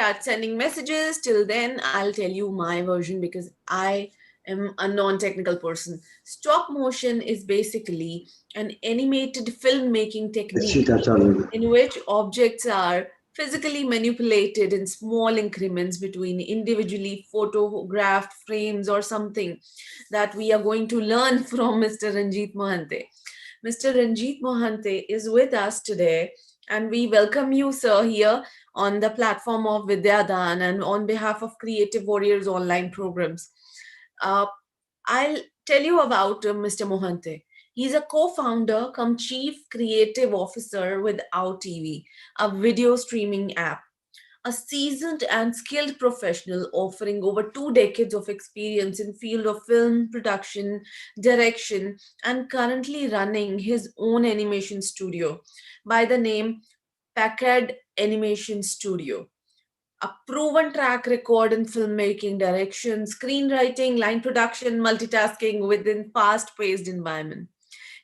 start sending messages. Till then, I'll tell you my version because I am a non-technical person. Stop motion is basically an animated filmmaking technique in which objects are physically manipulated in small increments between individually photographed frames or something that we are going to learn from Mr. Ranjit Mohante. Mr. Ranjit Mohante is with us today, and we welcome you, sir, here on the platform of Vidyadaan and on behalf of Creative Warriors online programs. Uh, I'll tell you about Mr. Mohante. He's a co-founder cum chief creative officer with Our TV, a video streaming app, a seasoned and skilled professional offering over 2 decades of experience in field of film production, direction, and currently running his own animation studio by the name Packard Animation Studio. A proven track record in filmmaking, direction, screenwriting, line production, multitasking within fast-paced environment.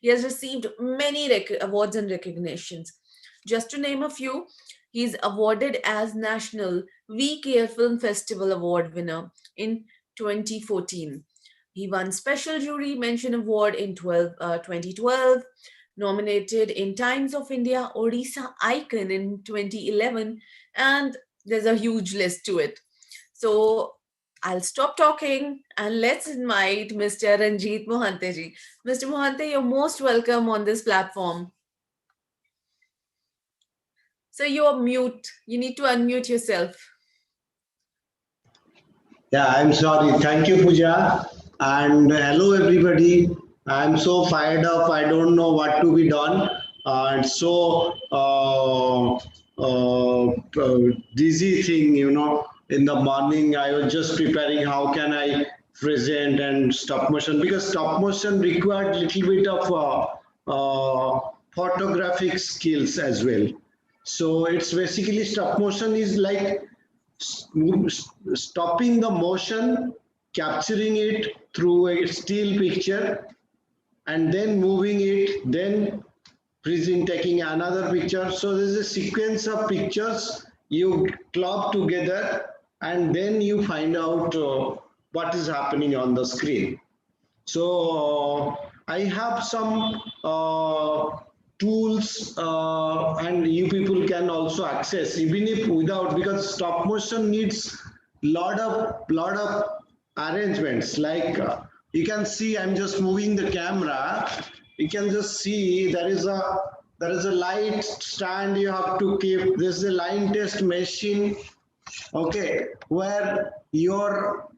He has received many awards and recognitions. Just to name a few, he is awarded as National We Care Film Festival Award winner in 2014. He won Special Jury Mention Award in 2012, nominated in Times of India Odisha Icon in 2011, and there's a huge list to it. So I'll stop talking and let's invite Mr. Ranjit Mohante ji. Mr. Mohante, you're most welcome on this platform. So you're mute. You need to unmute yourself. Yeah, I'm sorry. Thank you, Pooja. And hello, everybody. I'm so fired up. I don't know what to be done. And so dizzy thing, in the morning, I was just preparing how can I present and stop motion because stop motion required little bit of photographic skills as well. So it's basically stop motion is like stopping the motion, capturing it through a still picture, and then moving it, then freezing, taking another picture. So there's a sequence of pictures you club together, and then you find out what is happening on the screen. So I have some tools and you people can also access even if without, because stop motion needs lot of arrangements like you can see I'm just moving the camera. You can just see there is a light stand you have to keep. This is a line test machine, okay, where your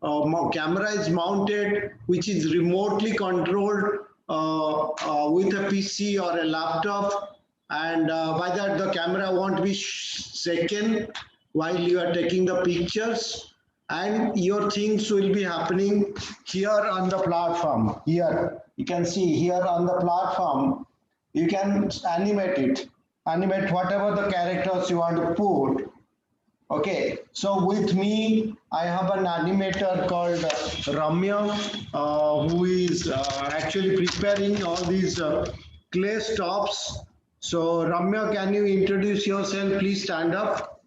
camera is mounted, which is remotely controlled with a PC or a laptop, and by that the camera won't be shaken while you are taking the pictures, and your things will be happening here on the platform. Here you can see here on the platform you can animate whatever the characters you want to put. Okay, so with me, I have an animator called Ramya, who is actually preparing all these clay stops. So Ramya, can you introduce yourself? Please stand up.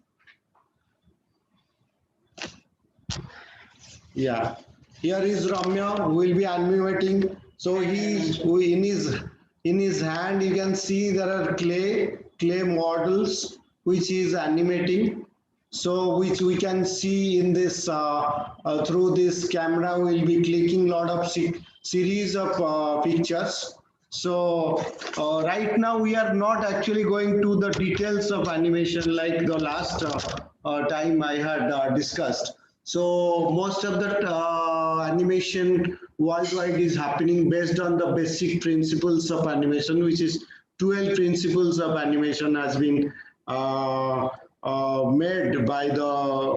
Yeah, here is Ramya, who will be animating. So in his hand, you can see there are clay models, which is animating. So which we can see in this through this camera, we'll be clicking lot of series of pictures. So right now we are not actually going to the details of animation like the last time I had discussed. So most of the animation worldwide is happening based on the basic principles of animation, which is 12 principles of animation has been made by the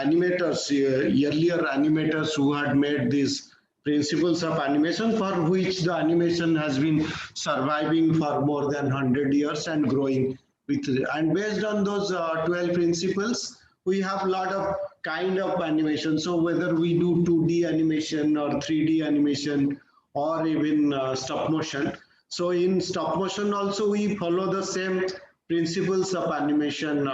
animators, earlier animators who had made these principles of animation, for which the animation has been surviving for more than 100 years and growing with. And based on those 12 principles, we have a lot of kind of animation. So whether we do 2D animation or 3D animation or even stop motion. So in stop motion also we follow the same principles of animation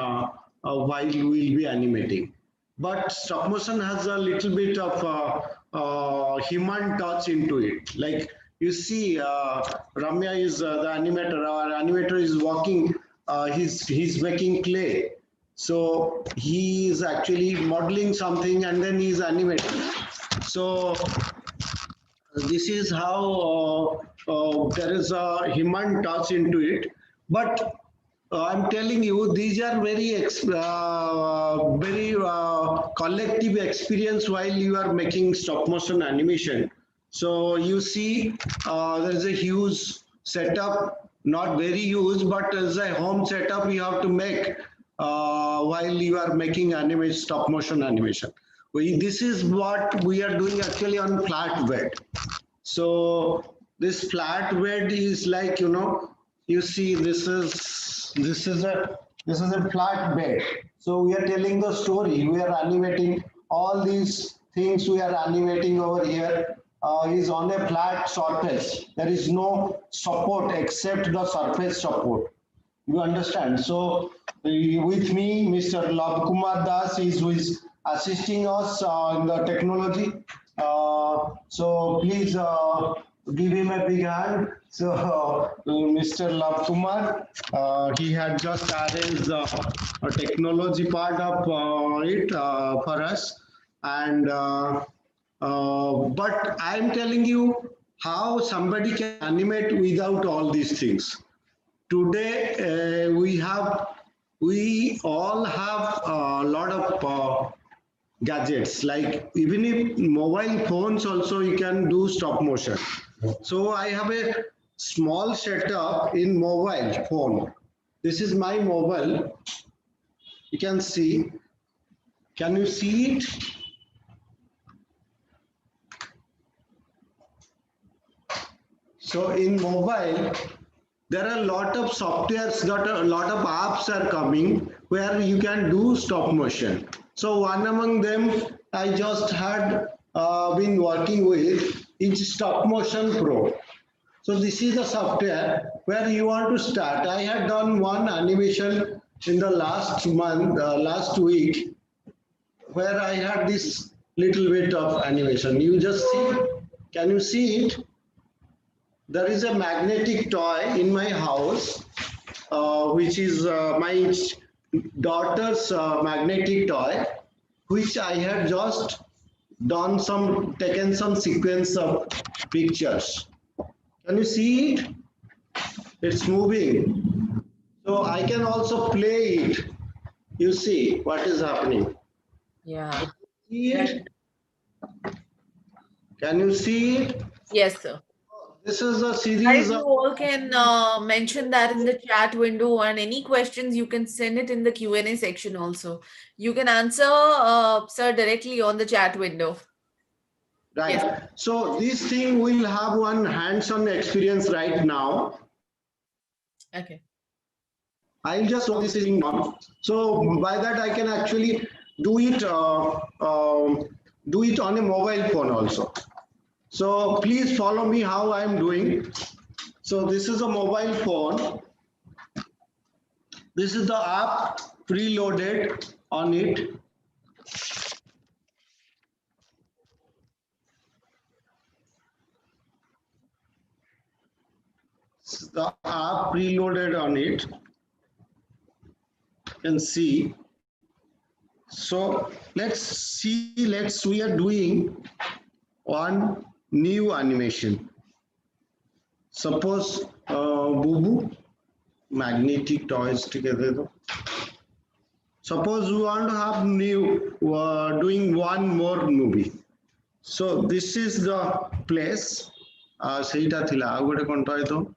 while we will be animating. But stop motion has a little bit of human touch into it. Like you see, Ramya is the animator. Our animator is walking. He's making clay. So he is actually modeling something and then he's animating. So this is how there is a human touch into it. But I'm telling you, these are very collective experience while you are making stop motion animation. So you see, there is a huge setup, not very huge, but as a home setup you have to make while you are making stop motion animation. This is what we are doing actually on flat bed. So this flat bed is like, you see this is a flat bed. So we are telling the story. We are animating all these things. We are animating over here is on a flat surface. There is no support except the surface support. You understand? So with me, Mr. Love Kumar Das is who is assisting us in the technology. So please give him a big hand. So Mr. Love Kumar, he had just arranged the technology part of it for us. And but I'm telling you how somebody can animate without all these things. Today we all have a lot of gadgets, like even if mobile phones also you can do stop motion. So I have a small setup in mobile phone. This is my mobile. You can see. Can you see it? So in mobile, there are a lot of softwares, a lot of apps are coming where you can do stop motion. So one among them I just had been working with is Stop Motion Pro. So this is the software where you want to start. I had done one animation in the last week, where I had this little bit of animation. You just see, can you see it? There is a magnetic toy in my house, which is my daughter's magnetic toy, which I had just taken some sequence of pictures. Can you see it? It's moving. So I can also play it. You see what is happening. Yeah. See it? Can you see it? Yes, sir. This is a Guys, series you of. all can mention that in the chat window, and any questions you can send it in the Q&A section also. You can answer, sir, directly on the chat window. Right. Yes. So this thing will have one hands-on experience right now. Okay. I'll just show this is being done. So by that I can actually do it on a mobile phone also. So please follow me how I'm doing. So this is a mobile phone. This is the app preloaded on it. This is the app preloaded on it. You can see. So we are doing one new animation. Suppose Boo magnetic toys together. Suppose we want to have doing one more movie. So this is the place. Seita thila agu gote kon toy to.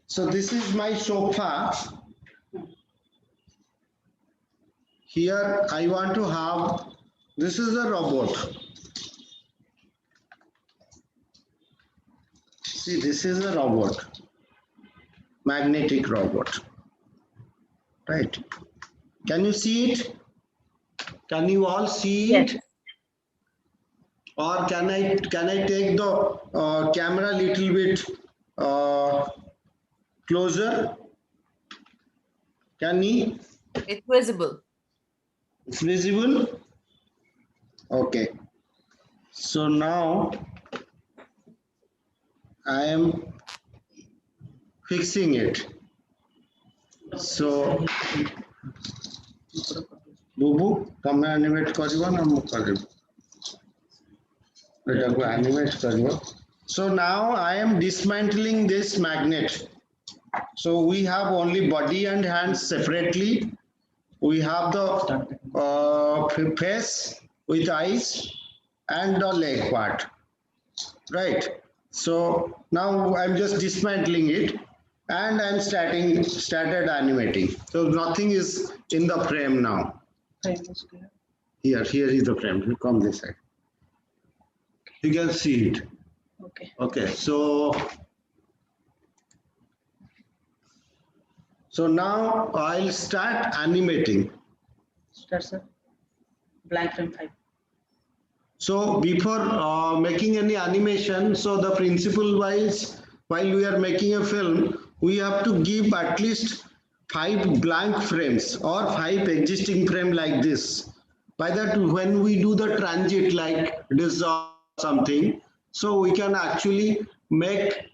So this is my sofa. Here I want to have, this is a robot. See, this is a robot, magnetic robot, right? Can you see it? Can you all see Yes. it? Or can I take the camera little bit closer. Can you? It's visible. It's visible. Okay. So now I am fixing it. So Bubu, come animate karibo na mu karibo. Etaku animate karibo. So now I am dismantling this magnet. So we have only body and hands separately. We have the face with eyes and the leg part, right? So now I'm just dismantling it and I'm started animating. So nothing is in the frame now. Here is the frame. Come this side. You can see it. Okay. So now I'll start animating. Start, sir. Blank frame 5. So before making any animation, so the principle wise, while we are making a film, we have to give at least 5 blank frames or 5 existing frame like this. By that, when we do the transit like this or something, so we can actually make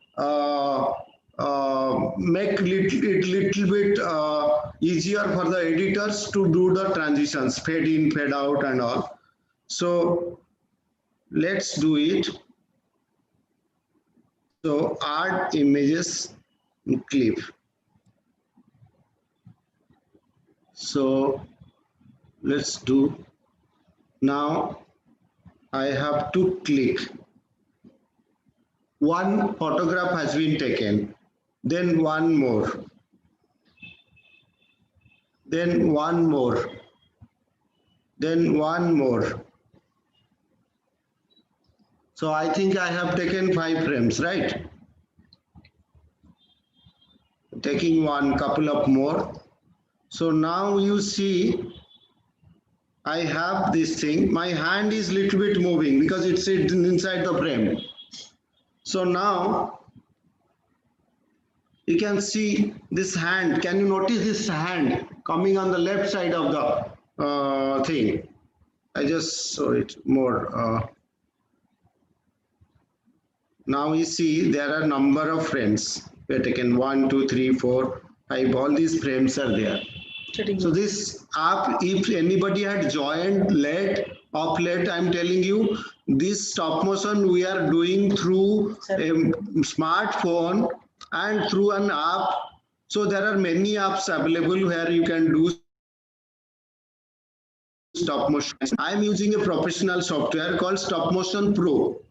little bit easier for the editors to do the transitions, fade in, fade out, and all. So let's do it. So add images clip. So let's do. Now I have to click. One photograph has been taken, then one more, then one more, then one more. So I think I have taken 5 frames, right? Taking one, couple of more. So now you see I have this thing. My hand is little bit moving because it's inside the frame. So now you can see this hand. Can you notice this hand coming on the left side of the thing? I just saw it more. Now you see there are number of frames. We have taken 1, 2, 3, 4, 5. All these frames are there. So this app, if anybody had joined off late, I'm telling you, this stop motion we are doing through a smartphone and through an app. So there are many apps available where you can do stop motion. I'm using a professional software called Stop Motion Pro.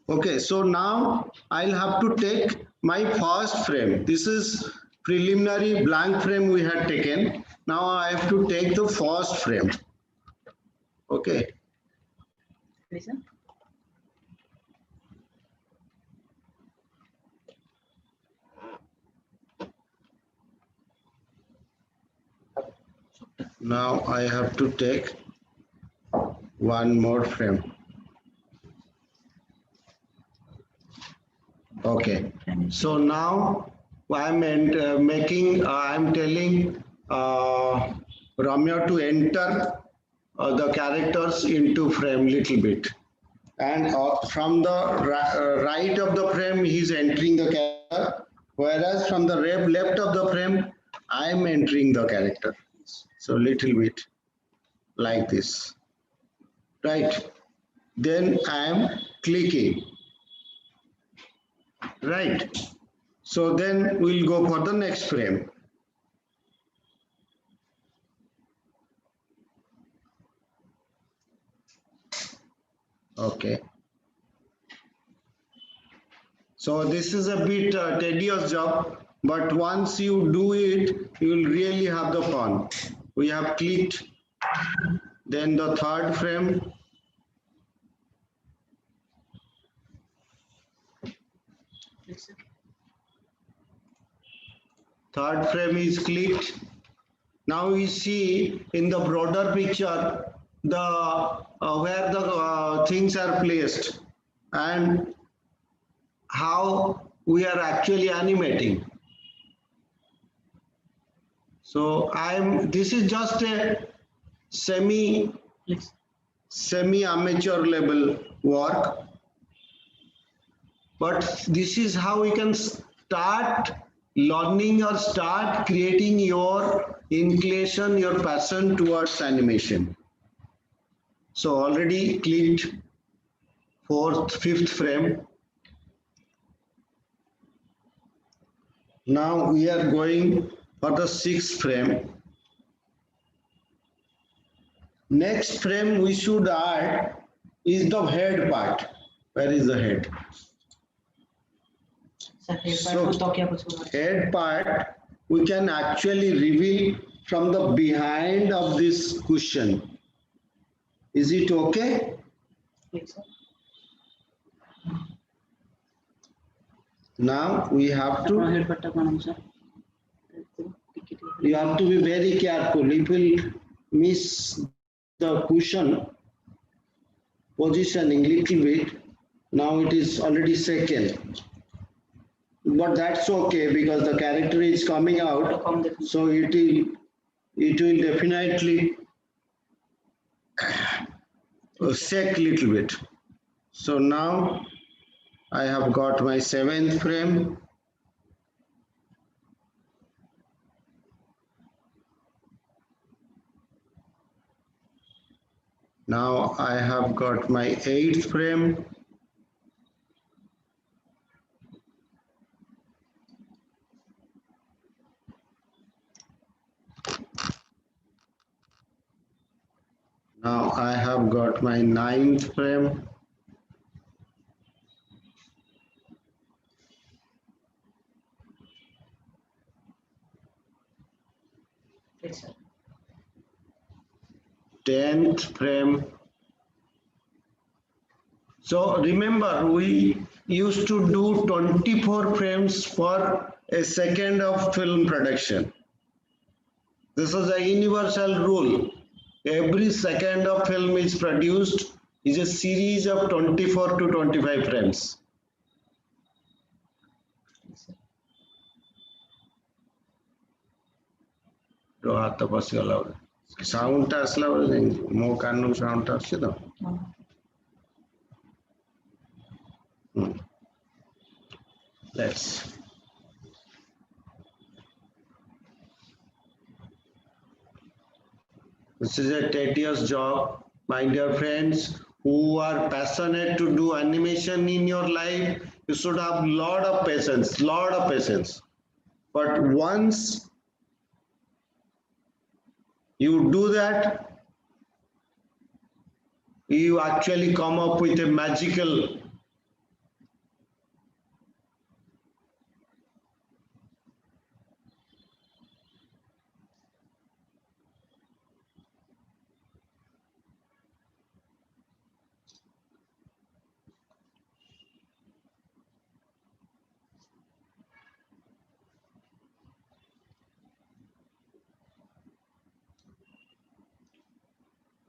Okay, so now I'll have to take my first frame. This is preliminary blank frame we had taken. Now I have to take the first frame. Okay. Listen. Now I have to take one more frame. Okay. So now I'm telling Ramya to enter the characters into frame little bit, and from the right of the frame he's entering the character, whereas from the left of the frame I'm entering the character. So little bit like this, right? Then I am clicking, right? So then we'll go for the next frame. Okay. So this is a bit tedious job, but once you do it, you will really have the fun. We have clicked, then the third frame. Third frame is clicked. Now we see in the broader picture the where the things are placed and how we are actually animating. So this is just a semi amateur level work, but this is how we can start learning or start creating your inclination, your passion towards animation. So already clicked fifth frame. Now we are going for the sixth frame. Next frame we should add is the head part. Where is the head? So head part we can actually reveal from the behind of this cushion. Is it okay? Yes, sir. Now we have to. You have to be very careful. If you miss the cushion positioning little bit, now it is already second. But that's okay because the character is coming out, so it will definitely shake little bit. So now I have got my seventh frame. Now I have got my eighth frame. Now I have got my ninth frame. Yes, sir. 10th frame. So remember, we used to do 24 frames per a second of film production. This is a universal rule. Every second of film is produced is a series of 24 to 25 frames. ହାତ ପଶିଗଲା ସାଉଣ୍ଡଟା ଆସିଲା ବେଳେ ମୋ କାନକୁ ସାଉଣ୍ଡଟା ଆସୁଛି ତ let's this is a tedious job, my dear friends who are passionate to do animation in your life. You should have lot of patience, but once you do that, you actually come up with a magical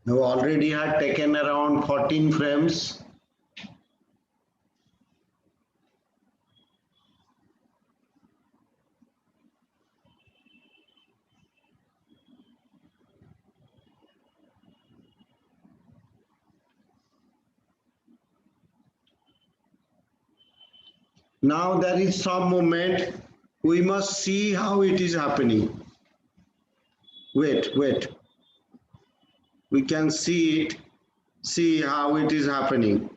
now already had taken around 14 frames. Now there is some moment, we must see how it is happening. Wait. We can see it, see how it is happening.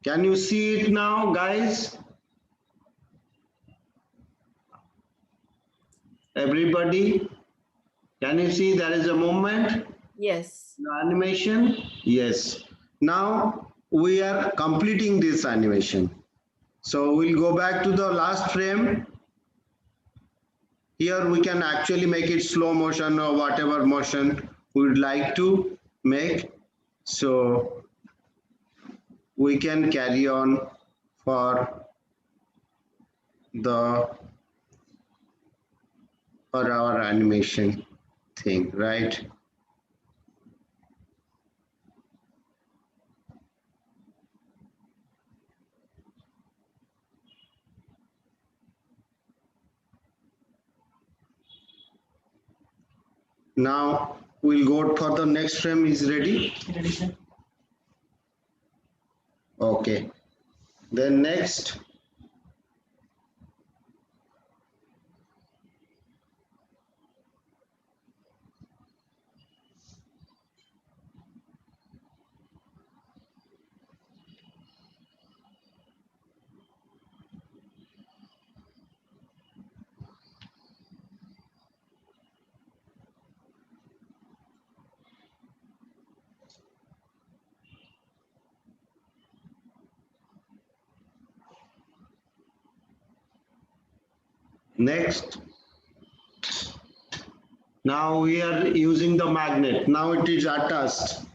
Can you see it now, guys? Everybody, can you see there is a movement? Yes. The animation? Yes. Now we are completing this animation. So we'll go back to the last frame. Here we can actually make it slow motion or whatever motion we would like to make. So we can carry on for our animation thing, right? Now we'll go for the next frame. Is ready? Ready, sir? Okay. Then next. Next. Now we are using the magnet. Now it is attached.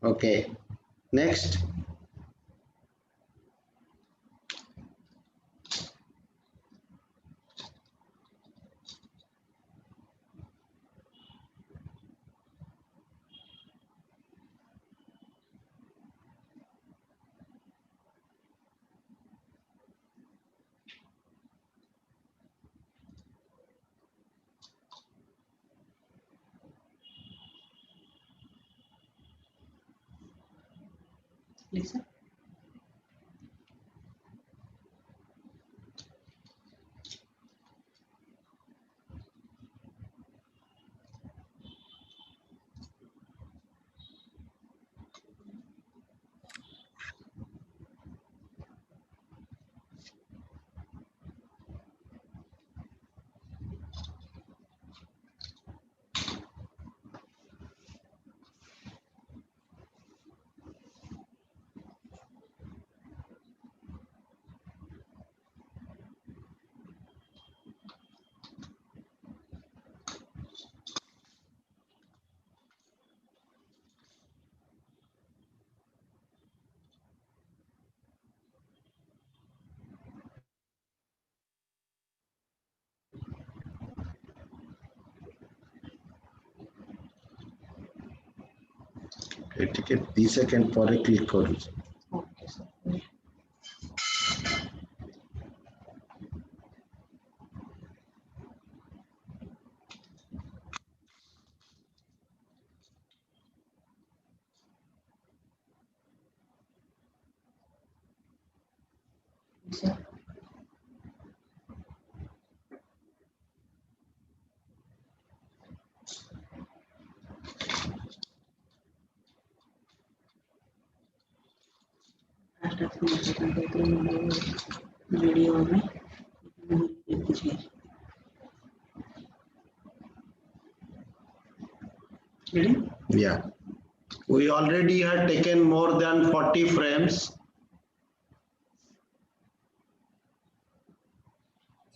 Okay. Next. Please, sir. ଟିକେ 2 second ପରେ click କରୁଛି। Okay, sir. Sir. Video में ready? Yeah. We already had taken more than 40 frames.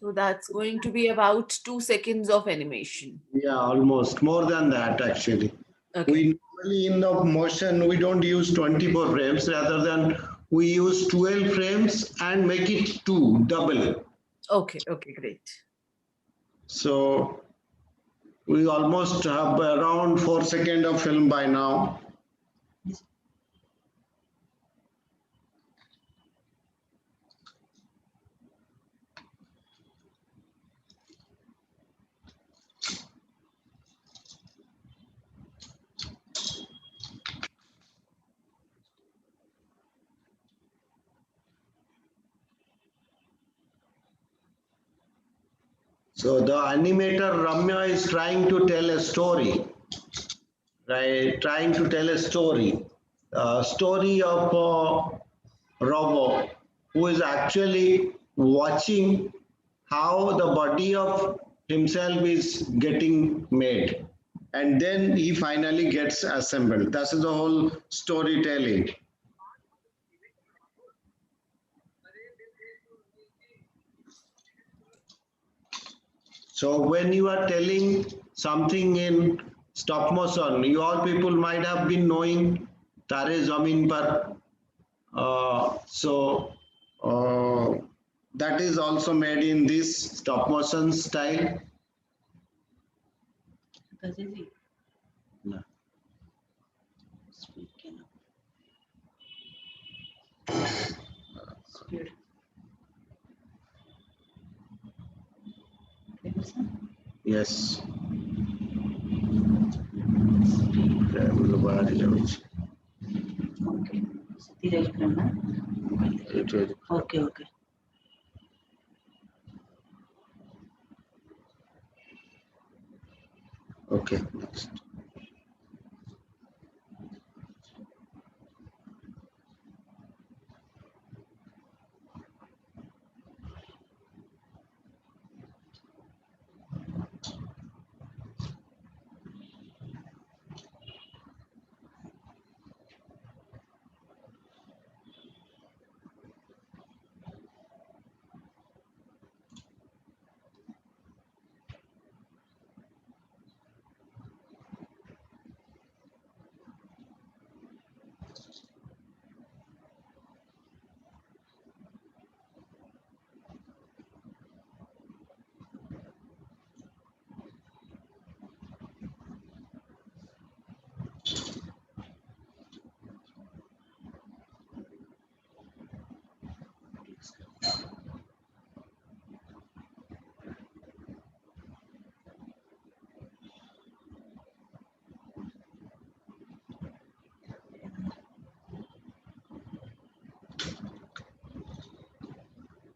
So that's going to be about 2 seconds of animation. Yeah, almost more than that actually. Okay. We normally in the motion we don't use 24 frames, rather than we use 12 frames and make it 2 double. Okay, great. So we almost have around 4 seconds of film by now. So the animator Ramya is trying to tell a story, right? Trying to tell a story of a robot who is actually watching how the body of himself is getting made, and then he finally gets assembled. That is the whole storytelling. So when you are telling something in stop motion, you all people might have been knowing Tare Zamin Par. So that is also made in this stop motion style. जी No. speak speed Yes. बाहर जाउछ okay सीधी frame ना एठे okay okay okay next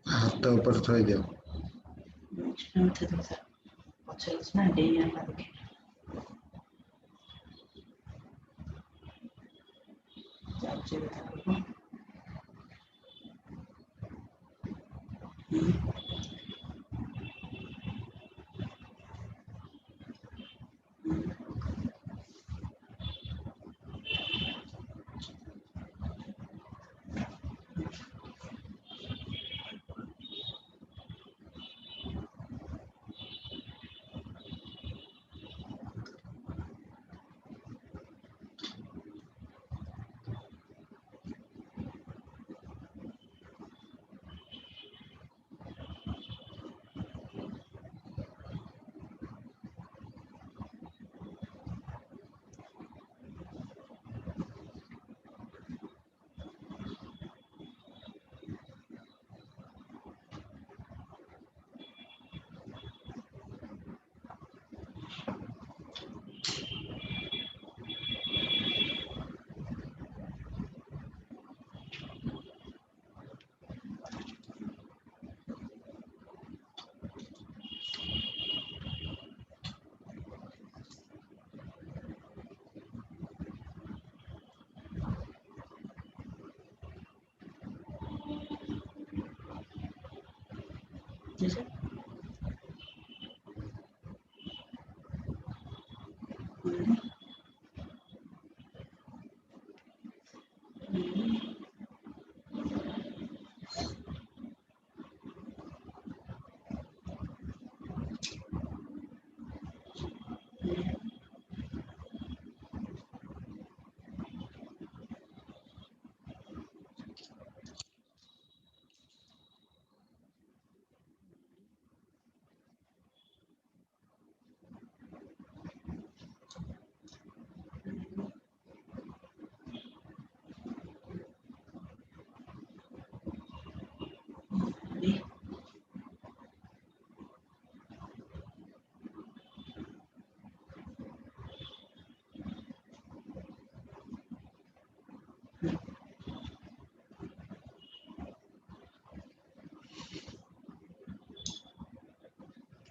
हाथ ऊपर थोड़ी दियो next time थे तो sir अच्छा इसमें डे या ना देखे चार्ज बता दो जी sir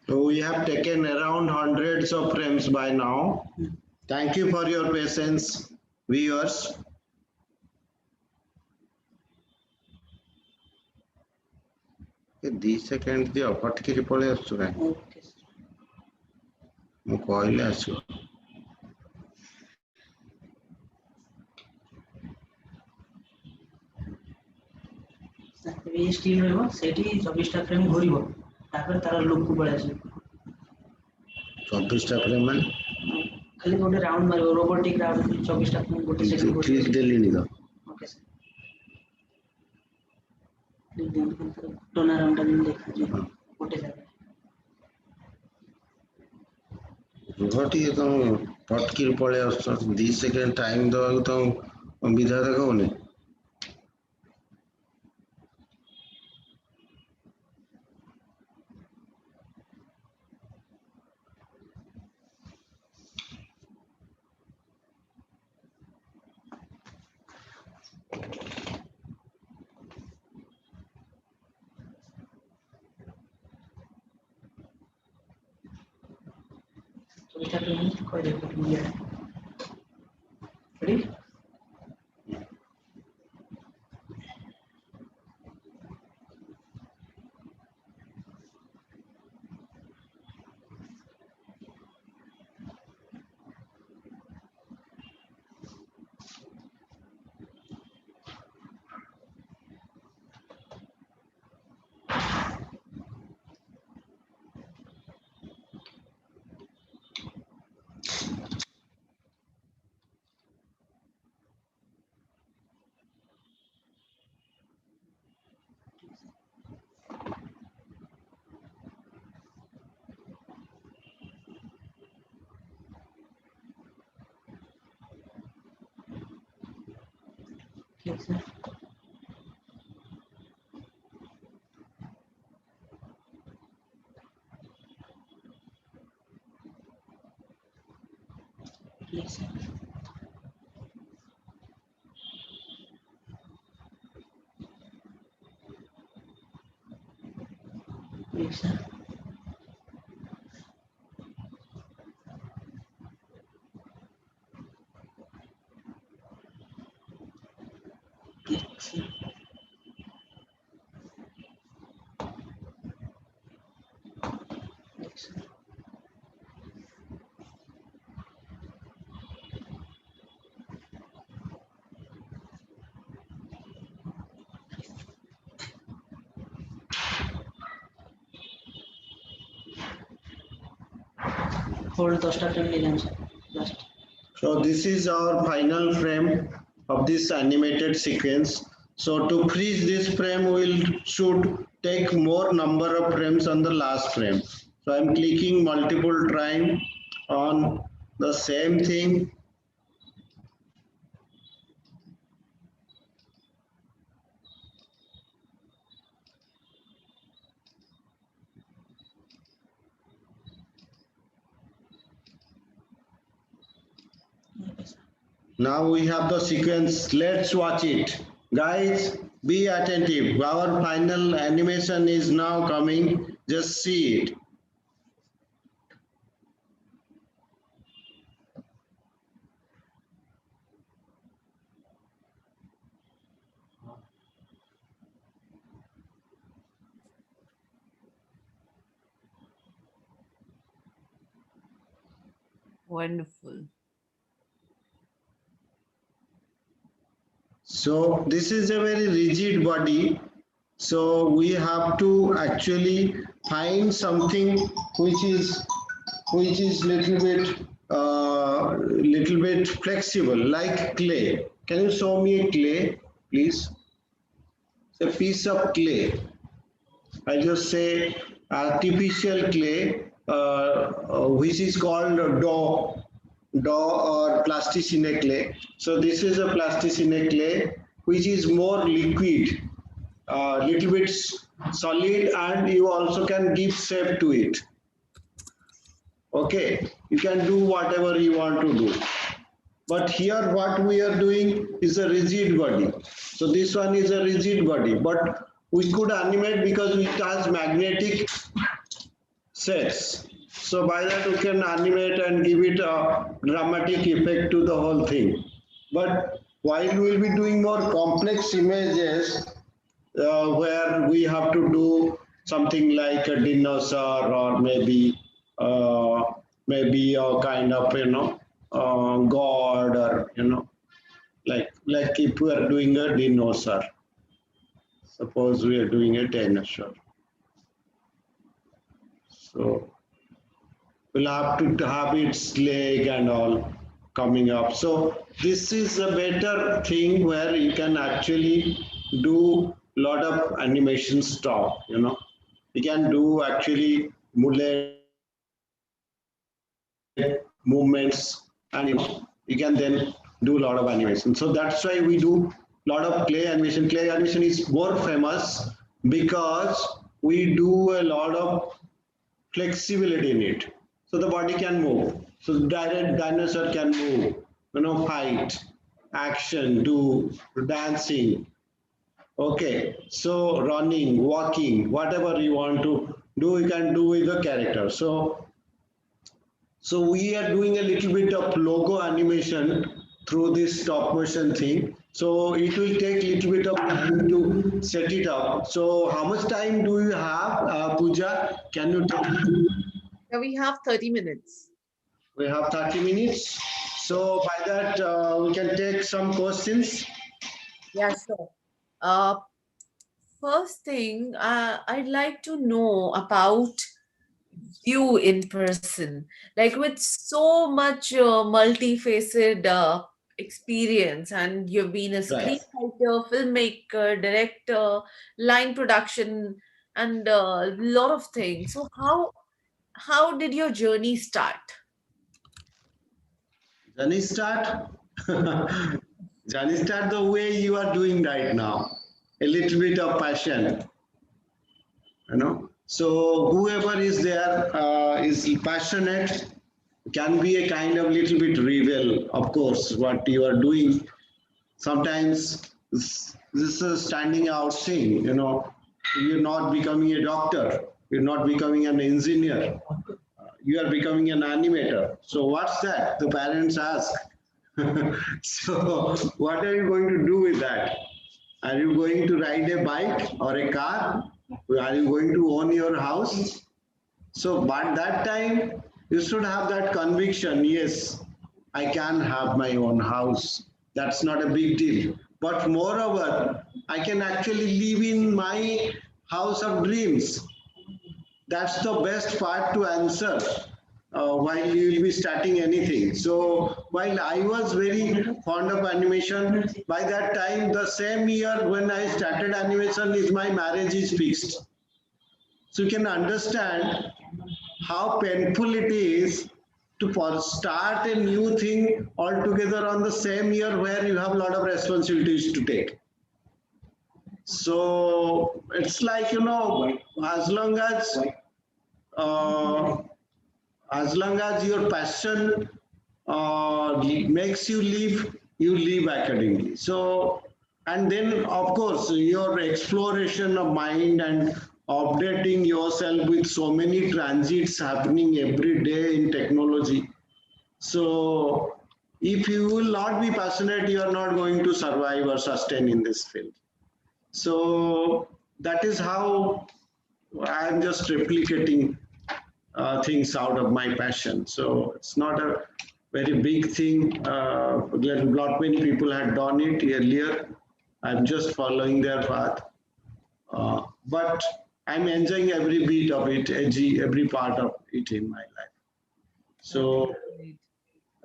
So we have taken around hundreds of frames by now. Thank you for your patience, viewers. This second दियो फटकिरी पळे आसु काय ओके मु कहले आसु सर ये स्टील रहबो सेठी 24 टा फ्रेम घोरिबो तापर तार लुक को पळे आसी 24 टा फ्रेम मान खाली गोटे राउंड मारिबो रोबोटिक राउंड 24 टा फ्रेम गोटे सेकंड गोटे क्लिक देली नि तो ओके सर टोना राउंड टा दिन देखा जी गोटे जगह रुहटी तो फटकिरी पळे आसु 2 सेकंड टाइम दवा तो विधा देखौने So we start doing quite a bit here. Ready? Click, sir. Click, sir. Click, sir. Click, sir. Click, sir. Hold the start and name, sir. Last. So this is our final frame of this animated sequence. So to freeze this frame, should take more number of frames on the last frame. So I'm clicking multiple times on the same thing. Now we have the sequence. Let's watch it. Guys, be attentive. Our final animation is now coming. Just see it. Wonderful. So this is a very rigid body. So we have to actually find something which is little bit flexible, like clay. Can you show me a clay, please? It's a piece of clay. I just say artificial clay, which is called dough or plasticine clay. So this is a plasticine clay, which is more liquid, little bit solid, and you also can give shape to it. Okay, you can do whatever you want to do. But here what we are doing is a rigid body. So this one is a rigid body, but we could animate because it has magnetic sets. So by that we can animate and give it a dramatic effect to the whole thing. But while we will be doing more complex images, where we have to do something like a dinosaur, or maybe a kind of god, or like if we are doing a dinosaur. Suppose we are doing a dinosaur. So we'll have to have its leg and all coming up. So this is a better thing where you can actually do lot of animation stuff. You can do actually movements, and you can then do a lot of animation. So that's why we do a lot of clay animation. Clay animation is more famous because we do a lot of flexibility in it. So the body can move. So the direct dinosaur can move, fight. action to dancing. Okay, so running, walking, whatever you want to do, you can do with the character. So we are doing a little bit of logo animation through this stop motion thing. So it will take a little bit of time to set it up. So how much time do you have, Pooja? Can you tell me? Yeah, we have 30 minutes. We have 30 minutes. So by that, we can take some questions. Yeah, sure. Uh, First thing, I'd like to know about you in person, like with so much multifaceted experience, and you've been a Right. screenwriter, filmmaker, director, line production, and a lot of things. So how did your journey start? Journey start. Journey start the way you are doing right now. A little bit of passion, you know. So whoever is there is passionate, can be a kind of little bit rebel, of course, what you are doing. Sometimes this is a standing out thing, you know. You're not becoming a doctor, you're not becoming an engineer, you are becoming an animator. So what's that? The parents ask. So what are you going to do with that? Are you going to ride a bike or a car? Are you going to own your house? So, but that time you should have that conviction. Yes, I can have my own house. That's not a big deal. But moreover, I can actually live in my house of dreams. That's the best part to answer while you will be starting anything. So while I was very fond of animation, by that time, the same year when I started animation, is my marriage is fixed. So you can understand how painful it is to start a new thing altogether on the same year where you have a lot of responsibilities to take. So it's like, you know, as long uh, as your passion makes you live accordingly. So, and then of course, your exploration of mind and updating yourself with so many transits happening every day in technology. So, if you will not be passionate, you are not going to survive or sustain in this field. So, that is how I'm just replicating things out of my passion. So it's not a very big thing. Lot many people had done it earlier. I'm just following their path. But I'm enjoying every bit of it, every part of it in my life. So Right.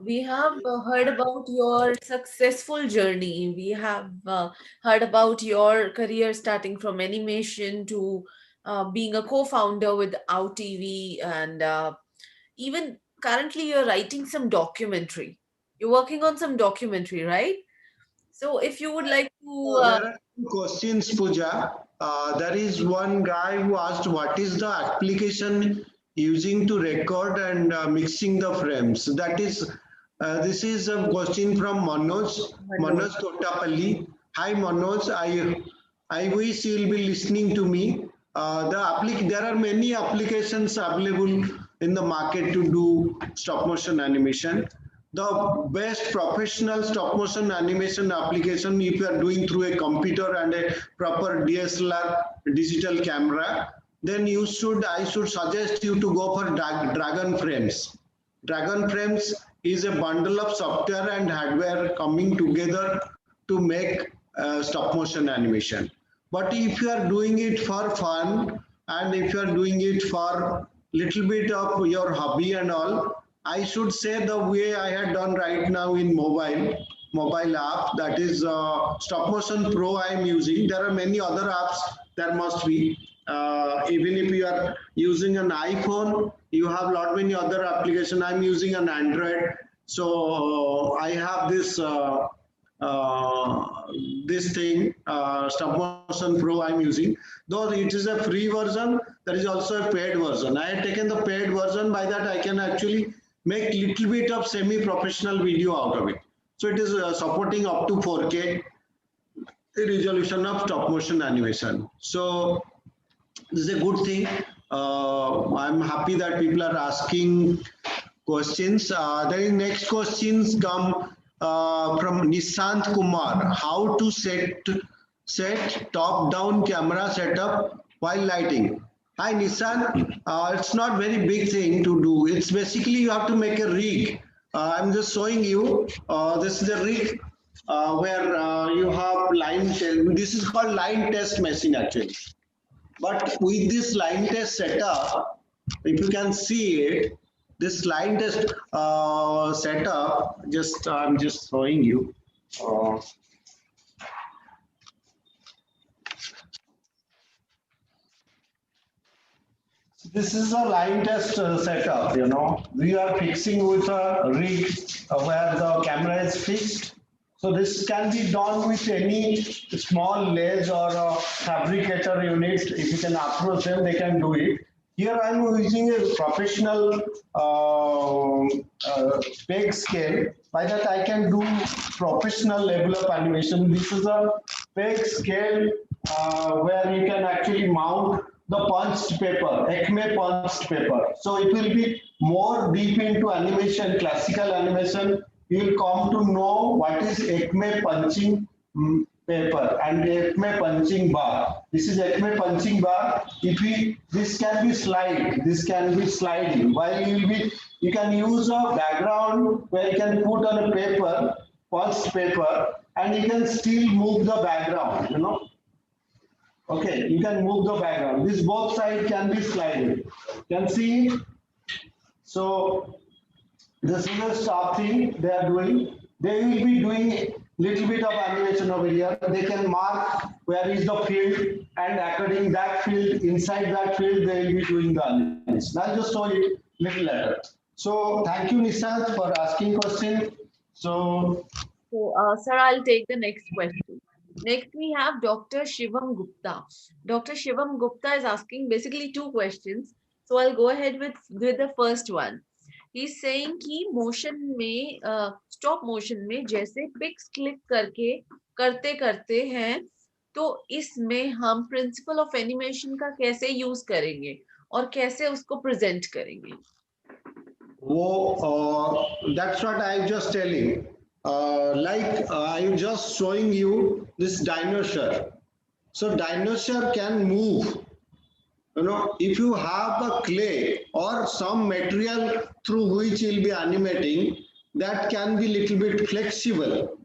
We have heard about your successful journey. We have heard about your career starting from animation to being a co-founder with Out TV, and even currently you're writing some documentary. You're working on some documentary, right? So if you would like to, there are two questions, Pooja. There is one guy who asked what is the application using to record and mixing the frames. That is, this is a question from Manoj. Manoj Totapalli. Hi Manoj, I wish you will be listening to me. There are many applications available in the market to do stop motion animation. The best professional stop motion animation application, if you are doing through a computer and a proper DSLR digital camera, then I should suggest you to go for Dragon Frames. Dragon Frames is a bundle of software and hardware coming together to make stop motion animation. But if you are doing it for fun and if you are doing it for little bit of your hobby and all, I should say the way I had done right now in mobile app, that is Stop Motion Pro I am using. There are many other apps, there must be. Even if you are using an iPhone, you have lot many other applications. I'm using an Android. So I have uh, this thing, Stop Motion Pro I'm using. Though it is a free version, there is also a paid version. I had taken the paid version. By that I can actually make little bit of semi-professional video out of it. So it is supporting up to 4K resolution of stop motion animation. So this is a good thing. I'm happy that people are asking questions. The next questions come from Nishant Kumar. How to set top-down camera setup while lighting? Hi Nishant. It's not very big thing to do. It's basically you have to make a rig. I'm just showing you. This is a rig where you have line. This is called line test machine actually. But with this line test setup, if you can see it, this line test setup, I'm just showing you. This is a line test setup, you know. We are fixing with a rig where the camera is fixed. So this can be done with any small lathe or a fabricator unit. If you can approach them, they can do it. Here I'm using a professional peg scale. By that I can do professional level of animation. This is a peg scale where you can actually mount the punched paper, Acme punched paper. So it will be more deep into animation, classical animation. You will come to know what is Acme punching paper and Acme punching bar. This is Acme punching bar. This can be sliding. While you can use a background where you can put on a paper, punched paper, and you can still move the background, you know. Okay, you can move the background. This both sides can be slided. You can see. So this is a stop thing they are doing. They will be doing little bit of animation over here. They can mark where is the field, and according that field, inside that field, they will be doing the animation. I'll just show it little later. So thank you, Nishant, for asking question. So sir, I'll take the next question. Next, we have Dr. Shivam Gupta. Dr. Shivam Gupta is asking basically two questions. So I'll go ahead with the first one. He's saying कि motion में stop motion में जैसे pics click करते करते हैं, तो इसमें हम principle of animation का कैसे use करेंगे और कैसे उसको present करेंगे? That's what I'm just telling. I'm just showing you this dinosaur. So dinosaur can move. You know, if you have a clay or some material through which you'll be animating, that can be little bit flexible.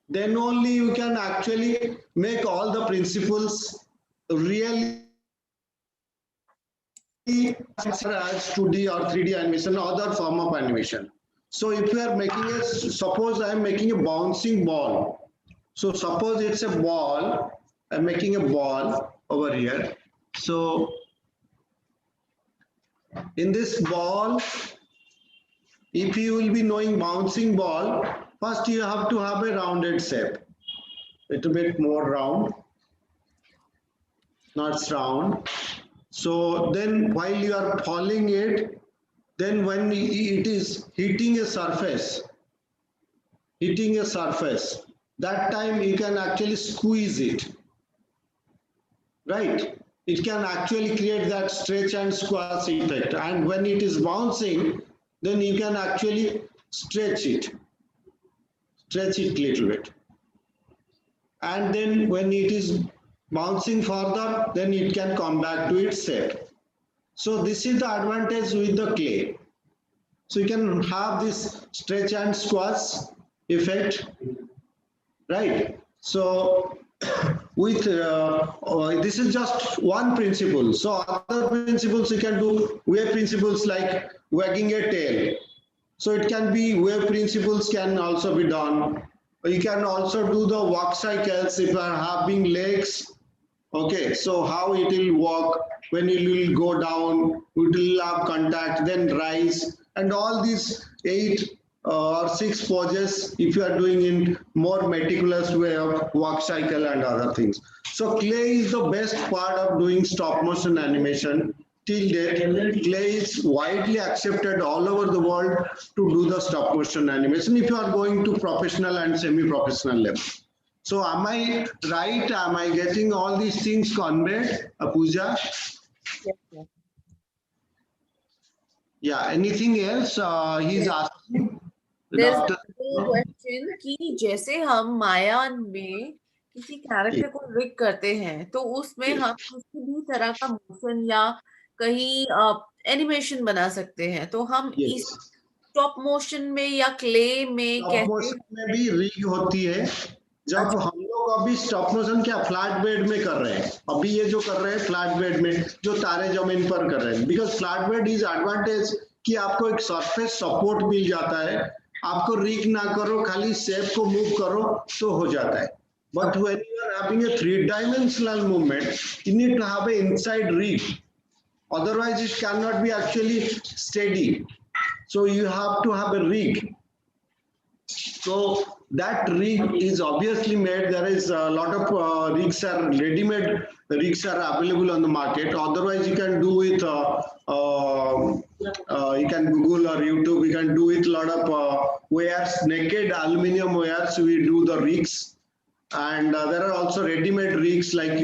Then only you can actually make all the principles really as 2D or 3D animation or other form of animation. So if you are making suppose I am making a bouncing ball. So suppose it's a ball, I'm making a ball over here. So in this ball, if you will be knowing bouncing ball, first you have to have a rounded shape. Little bit more round, not round. So then while you are falling it, then when it is hitting a surface, that time you can actually squeeze it, right? It can actually create that stretch and squash effect. And when it is bouncing, then you can actually stretch it little bit. And then when it is bouncing further, then it can come back to its shape. So this is the advantage with the clay. So you can have this stretch and squash effect, right? So with this is just one principle. So other principles you can do wave principles like wagging a tail. So it can be wave principles can also be done. You can also do the walk cycles if you are having legs. Okay, so how it will walk when it will go down, it will have contact, then rise, and all these 8 or 6 poses if you are doing in more meticulous way of walk cycle and other things. So clay is the best part of doing stop motion animation till date, clay is widely accepted all over the world to do the stop motion animation if you are going to professional and semi-professional level. So am I right? Am I getting all these things conveyed, Pooja? Yes, yes. Yeah, anything else he's Yes. asking? There's Doctor? another question कि जैसे हम माया में किसी character को rig करते हैं तो उसमें हम किसी भी तरह का मोशन या कहीं एनिमेशन बना सकते हैं, तो हम इस Yes. स्टॉप मोशन में या क्ले में स्टॉप कैसे? मोशन में भी रिग होती है। जब अच्छा, हम लोग अभी स्टॉप मोशन क्या फ्लैट बेड में कर रहे हैं, अभी ये जो कर रहे हैं फ्लैट बेड में, जो तारे जमीन पर कर रहे हैं, because flat bed is advantage कि आपको एक सरफेस सपोर्ट मिल जाता है, आपको रिग ना करो, खाली शेप को मूव करो तो हो जाता है। But when you are having a 3-dimensional movement, you need to have a inside rig, otherwise it cannot be actually steady, so you have to have a rig. So that rig is obviously made. There is a lot of rigs are ready-made. Rigs are available on the market. Otherwise, you can do it. You can Google or YouTube. You can do it. A lot of wires, naked aluminum wires. We do the rigs, and there are also ready-made rigs like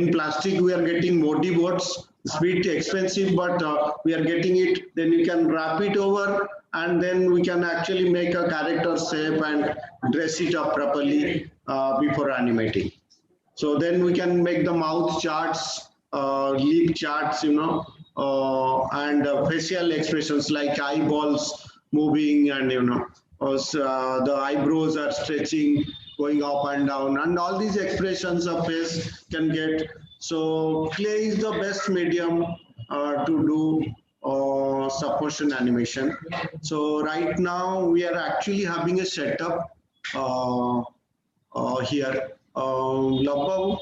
in plastic. We are getting Modi boards. It's a bit expensive, but we are getting it. Then you can wrap it over, and then we can actually make a character shape and dress it up properly before animating. So then we can make the mouth charts, lip charts, and facial expressions like eyeballs moving, and the eyebrows are stretching, going up and down, and all these expressions of face can get. So clay is the best medium to do stop motion animation. So right now we are actually having a setup here. Labhav,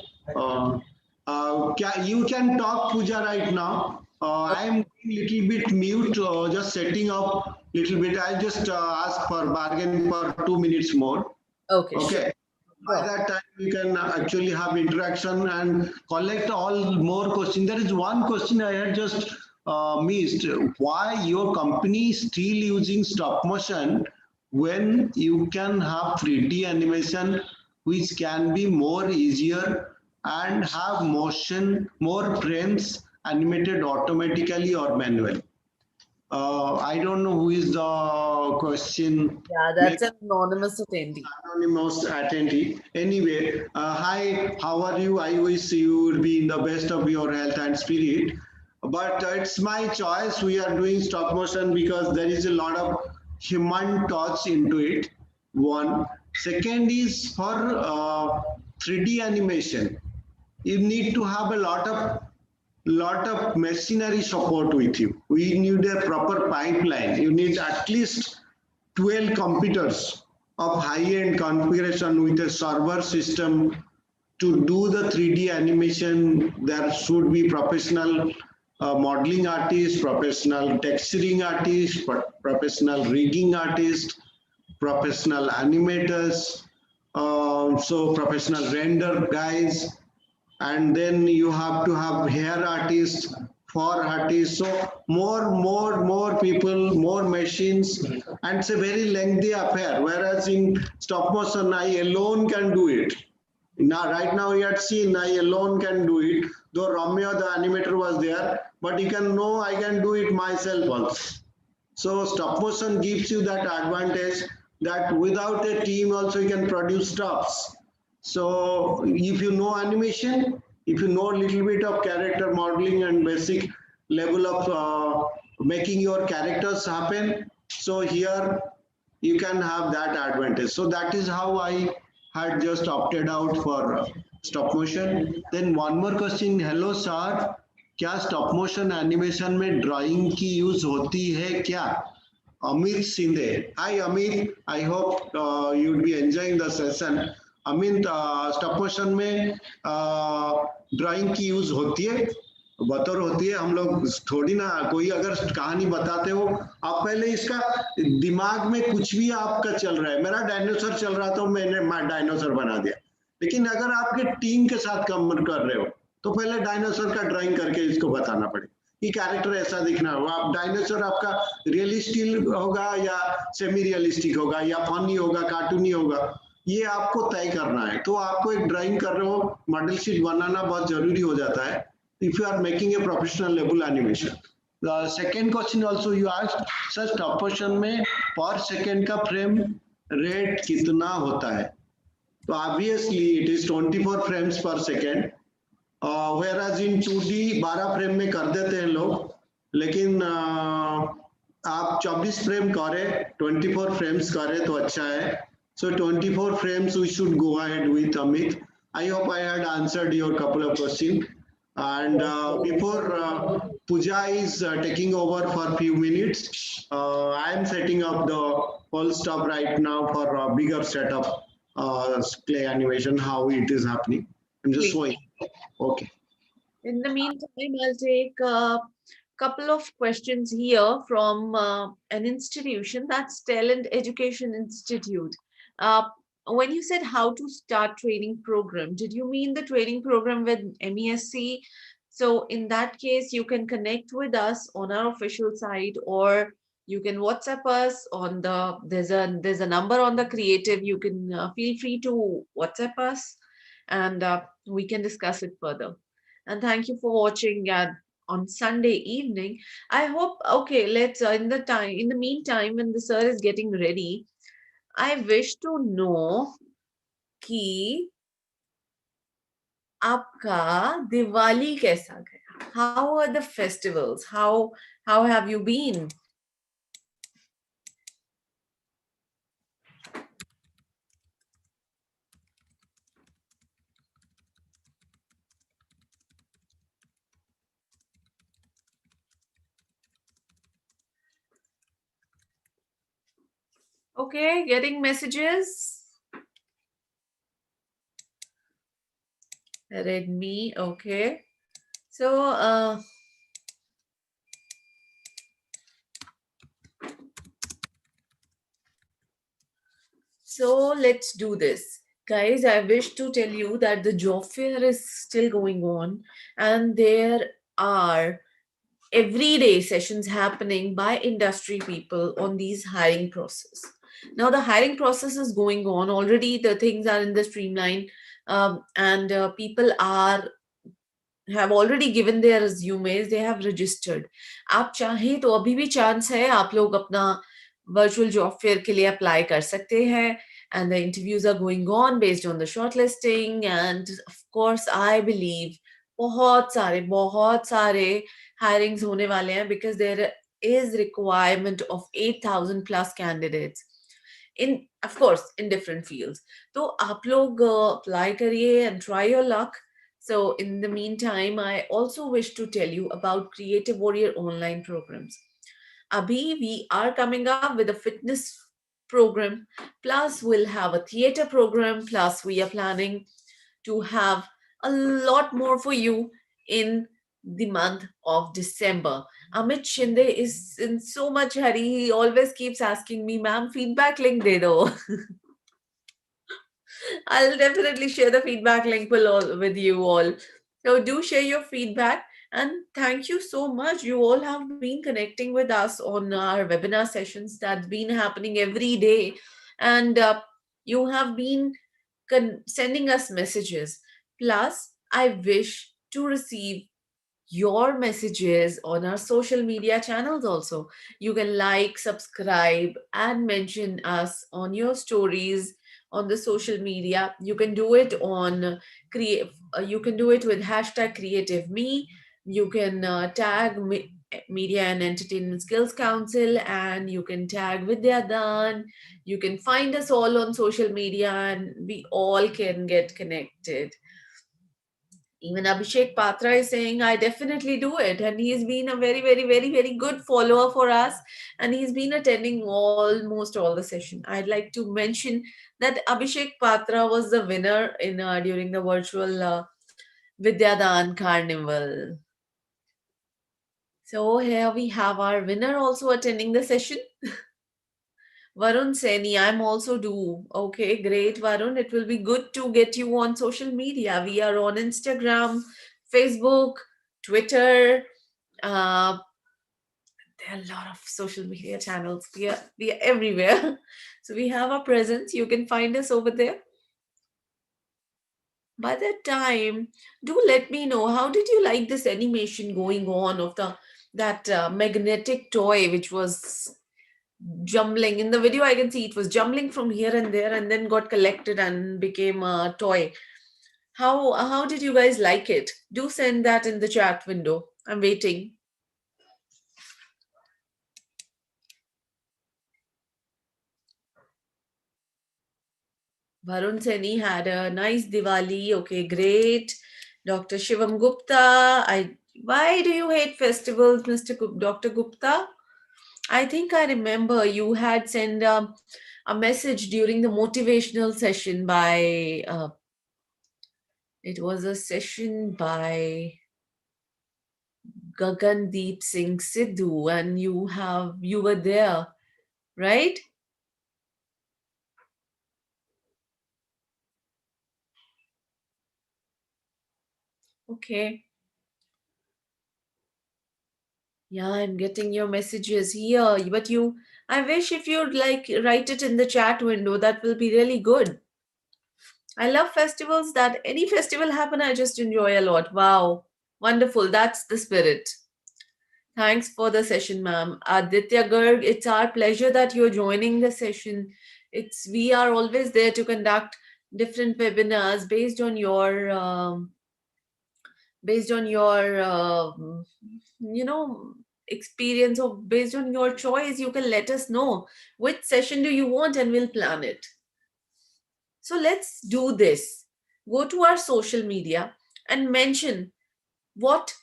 you can talk, Pooja, right now. I am little bit mute, just setting up little bit. I just ask for bargain for 2 minutes more. okay, Okay. sure. By that time, you can actually have interaction and collect all more questions. There is one question I had just missed. Why your company is still using stop motion when you can have 3D animation, which can be more easier and have motion, more frames animated automatically or manually? I don't know who is the question. Yeah, that's an anonymous attendee. Anonymous attendee. Anyway, hi, how are you? I wish you will be in the best of your health and spirit. But it's my choice. We are doing stop motion because there is a lot of human touch into it. One. Second is for 3D animation. You need to have a lot of machinery support with you. We need a proper pipeline. You need at least 12 computers of high-end configuration with a server system to do the 3D animation. There should be professional modeling artists, professional texturing artists, professional rigging artists, professional animators, so professional render guys, and then you have to have hair artists, for artists. So more people, more machines, and it's a very lengthy affair. Whereas in stop motion, I alone can do it. Now, right now you had seen I alone can do it. Though Ramya, the animator, was there, but you can know I can do it myself also. So stop motion gives you that advantage that without a team also you can produce stops. So if you know animation, if you know a little bit of character modeling and basic level of making your characters happen, so here you can have that advantage. So that is how I had just opted out for stop motion. Then one more question. Hello sir, क्या stop motion animation में drawing की use होती है क्या? Amit Sinde. Hi Amit, I hope you'd be enjoying the session. Amit, stop motion में drawing की use होती है? बतौर होती है। हम लोग थोड़ी ना कोई अगर कहानी बताते हो, आप पहले इसका दिमाग में कुछ भी आपका चल रहा है, मेरा डायनासोर चल रहा था, मैंने डायनासोर बना दिया। लेकिन अगर आपके टीम के साथ काम कर रहे हो तो पहले डायनासोर का ड्राइंग करके इसको बताना पड़ेगा। कि कैरेक्टर ऐसा दिखना है। आप डायनासोर आपका रियलिस्टिक होगा या सेमी रियलिस्टिक होगा या फनी होगा, कार्टूनी होगा, ये आपको तय करना है। तो आपको एक ड्राइंग कर रहे हो, मॉडल शीट बनाना बहुत जरूरी हो जाता है if you are making a professional level animation. Second question also you asked, sir stop motion में पर सेकेंड का फ्रेम रेट कितना होता है? तो ऑब्वियसली इट इज 24 फ्रेम्स पर second, whereas in 2D 12 frame में कर देते हैं लोग, लेकिन आप 24 फ्रेम करें, 24 फ्रेम्स करें तो अच्छा है। So 24 frames we should go ahead with, Amit. I hope I had answered your couple of questions. And before Pooja is taking over for a few minutes, I am setting up the whole stuff right now for a bigger setup, clay animation, how it is happening. I'm just showing. Okay. In the meantime, I'll take a couple of questions here from an institution, that's Talent Education Institute. Uh, when you said how to start training program, did you mean the training program with MESC? So in that case, you can connect with us on our official site, or you can WhatsApp us on the, there's a number on the creative. You can feel free to WhatsApp us, and we can discuss it further. And thank you for watching on Sunday evening. I hope, okay, let's, in the meantime, when the sir is getting ready, I wish to know कि आपका दिवाली कैसा गया? How are the festivals? How have you been? Okay, getting messages. Redmi, okay. So, let's do this. Guys, I wish to tell you that the job fair is still going on, and there are everyday sessions happening by industry people on these hiring process. Now the hiring process is going on already, the things are in the streamline, and people are have already given their resumes, they have registered. आप चाहें तो अभी भी chance है, आप लोग अपना virtual job fair के लिए अप्लाई कर सकते हैं, and the interviews are going on based on the shortlisting, and of course I believe बहुत सारे hirings होने वाले हैं, because there is requirement of 8,000 plus candidates in, of course, in different fields. तो आप लोग apply करिए and try your luck. So in the meantime, I also wish to tell you about Creative Warrior online programs. Abhi, we are coming up with a fitness program, plus we'll have a theater program, plus we are planning to have a lot more for you in the month of December. Amit Shinde is in so much hurry. He always keeps asking me, ma'am, feedback link de do. I'll definitely share the feedback link below with you all. So do share your feedback, and thank you so much. You all have been connecting with us on our webinar sessions that's been happening every day, and you have been sending us messages. Plus, I wish to receive your messages on our social media channels also. You can like, subscribe, and mention us on your stories on the social media. You can do it on create. You can do it with hashtag creative me. You can tag Media and Entertainment Skills Council, and you can tag Vidyadaan. You can find us all on social media, and we all can get connected. Even Abhishek Patra is saying, I definitely do it. And he's been a very, very, very, very good follower for us. And he's been attending almost all the session. I'd like to mention that Abhishek Patra was the winner in during the virtual Vidyadaan Carnival. So here we have our winner also attending the session. Varun Seni, I'm also do. Okay, great, Varun. It will be good to get you on social media. We are on Instagram, Facebook, Twitter, Uh, there are a lot of social media channels. We are everywhere. So we have our presence. You can find us over there. By that time, do let me know how did you like this animation going on of the that magnetic toy which was jumbling in the video. I can see it was jumbling from here and there and then got collected and became a toy. How did you guys like it? Do send that in the chat window. I'm waiting. Varun Seni had a nice Diwali. Okay, great. Dr. Shivam Gupta. Why do you hate festivals, Mr. Dr. Gupta? I think I remember you had sent a message during the motivational session by it was a session by Gagandeep Singh Sidhu, and you were there, right? Okay. Yeah, I'm getting your messages here, but I wish if you'd like write it in the chat window, that will be really good. I love festivals. That any festival happen, I just enjoy a lot. Wow, wonderful. That's the spirit. Thanks for the session, ma'am. Aditya Garg, it's our pleasure that you're joining the session. We are always there to conduct different webinars based on your experience, or based on your choice. You can let us know which session do you want and we'll plan it. So let's do this. Go to our social media and mention what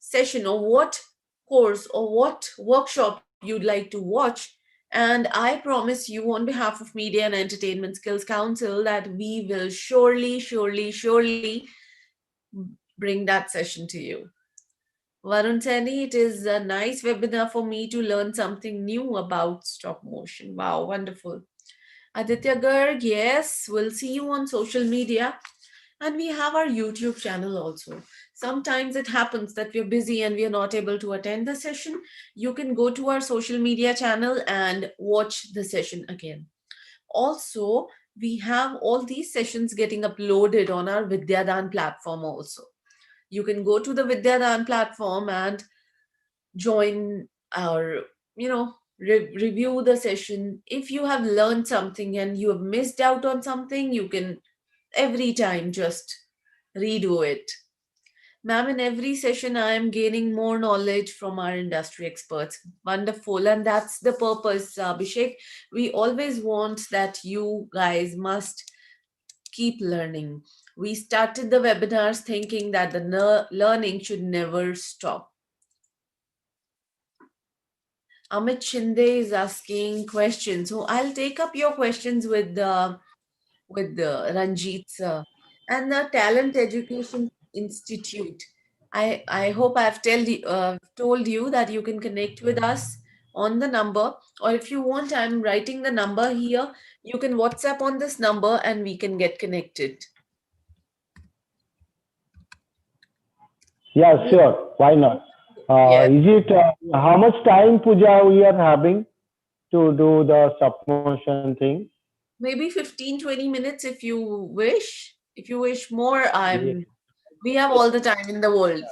session or what course or what workshop you'd like to watch. And I promise you, on behalf of Media and Entertainment Skills Council, that we will surely bring that session to you. Varun Seni, it is a nice webinar for me to learn something new about stop motion. Wow, wonderful. Aditya Garg, yes, we'll see you on social media. And we have our YouTube channel also. Sometimes it happens that we're busy and we are not able to attend the session. You can go to our social media channel and watch the session again. Also, we have all these sessions getting uploaded on our Vidyadaan platform also. You can go to the Vidyadaan platform and join our, review the session. If you have learned something and you have missed out on something, you can every time just redo it. Ma'am, in every session, I am gaining more knowledge from our industry experts. Wonderful. And that's the purpose, Abhishek. We always want that you guys must keep learning. We started the webinars thinking that the learning should never stop. Amit Shinde is asking questions. So I'll take up your questions with Ranjit sir and the Talent Education Institute. I hope I've told you that you can connect with us on the number, or if you want, I'm writing the number here. You can WhatsApp on this number and we can get connected. Yeah, sure. Why not? Yes, Is it how much time, Puja, we are having to do the submotion thing? maybe 15-20 minutes if you wish. If you wish more, Yeah. we have all the time in the world.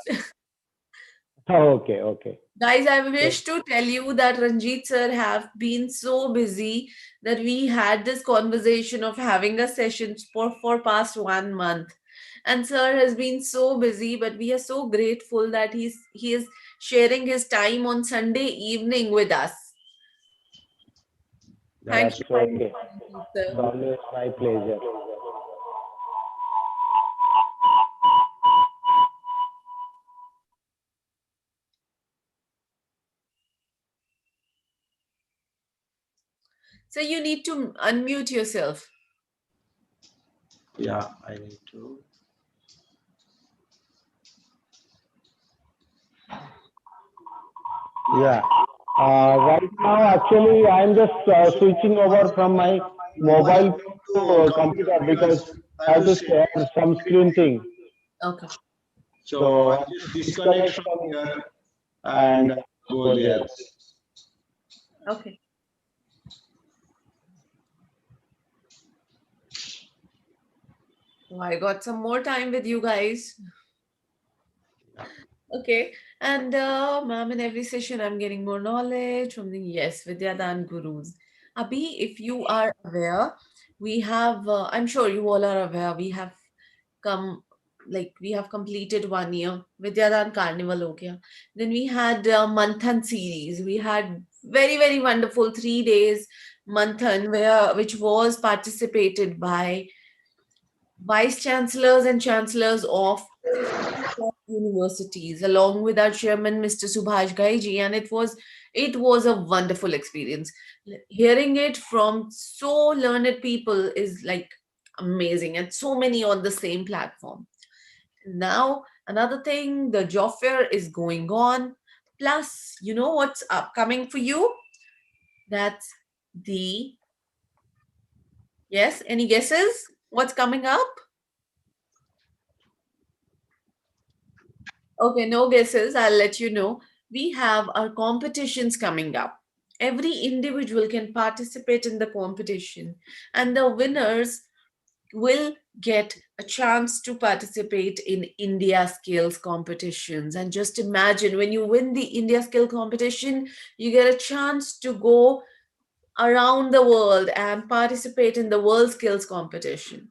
Okay, okay. Guys, I So, wish to tell you that Ranjit sir have been so busy that we had this conversation of having a session for past 1 month. And sir has been so busy, but we are so grateful that he is sharing his time on Sunday evening with us. Thank that's you very okay. much, Ranjit sir. It's always my pleasure. So you need to unmute yourself. Yeah, I need to. Yeah. Right now, actually, I'm just switching over from my mobile to computer because I have to share some screen thing. Okay. So So I'll I just just disconnect disconnect from from. here. and go there. Okay. So I got some more time with you guys. Okay. And ma'am, in every session, I'm getting more knowledge from the, yes, Vidyadaan gurus. Abhi, if you are aware, we have, I'm sure you all are aware, we have come, like, we have completed 1 year. Vidyadaan Carnival ho gaya. Then we had Manthan series. We had very, very wonderful 3 days Manthan, which was participated by vice chancellors and chancellors of 50 plus universities, along with our chairman, Mr. Subhash Gaiji, and it was a wonderful experience. Hearing it from so learned people is like amazing, and so many on the same platform. Now, another thing, the job fair is going on. Plus, you know what's upcoming for you? That's the, yes, any guesses? What's coming up? Okay, no guesses. I'll let you know. We have our competitions coming up. Every individual can participate in the competition, and the winners will get a chance to participate in India Skills competitions. And just imagine, when you win the India Skill competition, you get a chance to go around the world and participate in the World Skills competition.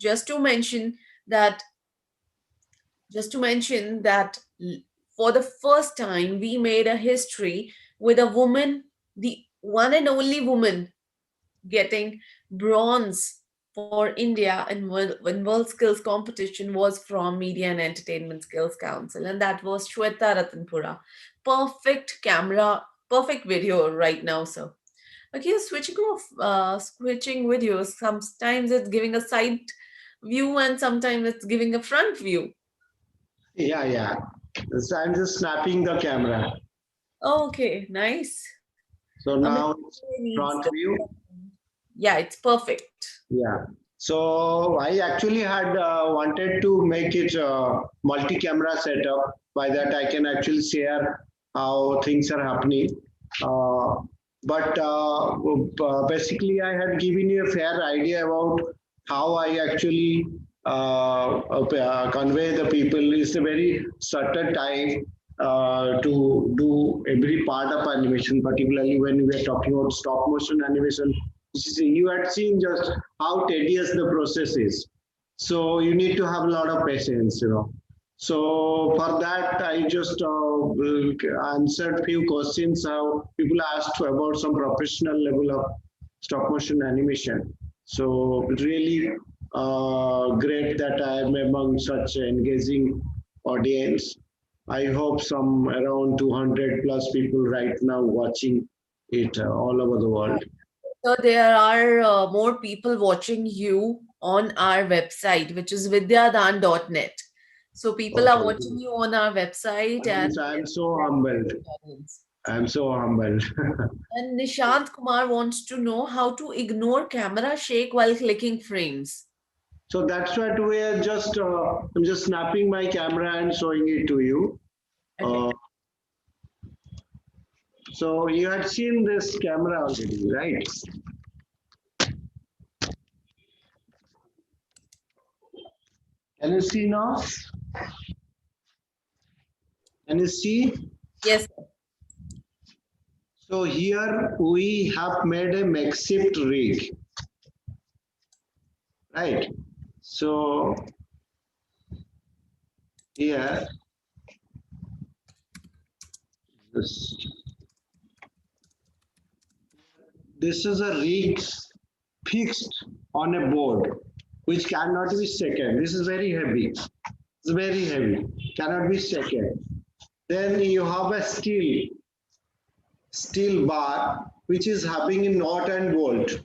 Just to mention that just to mention that for the first time we made a history with a woman, the one and only woman, getting bronze for India in when World Skills competition was from Media and Entertainment Skills Council, and that was Shweta Ratanpura. Perfect camera, perfect video right now, sir. Okay, switching videos. Sometimes it's giving a side view, and sometimes it's giving a front view. Yeah, yeah. So I'm just snapping the camera. Okay, nice. So Amit now it's needs front the, view. yeah, it's perfect. Yeah. So I actually had wanted to make it multi-camera setup. By that I can actually share how things are happening. Uh, but basically I had given you a fair idea about how I actually convey the people. It's a very certain time to do every part of animation, particularly when we are talking about stop motion animation. You had seen just how tedious the process is. So you need to have a lot of patience. So for that, I just answered few questions how people asked about some professional level of stop motion animation. So really great that I am among such engaging audience. I hope some around 200 plus people right now watching it all over the world. So there are more people watching you on our website, which is vidyadaan.net. So people are Okay. watching you on our website, and I'm so humbled. I'm so humbled. and Nishant Kumar wants to know how to ignore camera shake while clicking frames. So that's what we are just, I'm just snapping my camera and showing it to you. Okay. Uh, so you had seen this camera already, right? Can you see now? Can you see? Yes. So here we have made a makeshift rig, right? So here, this is a rig fixed on a board which cannot be shaken. This is very heavy. It's very heavy, cannot be shaken. Then you have a steel bar which is having a nut and bolt.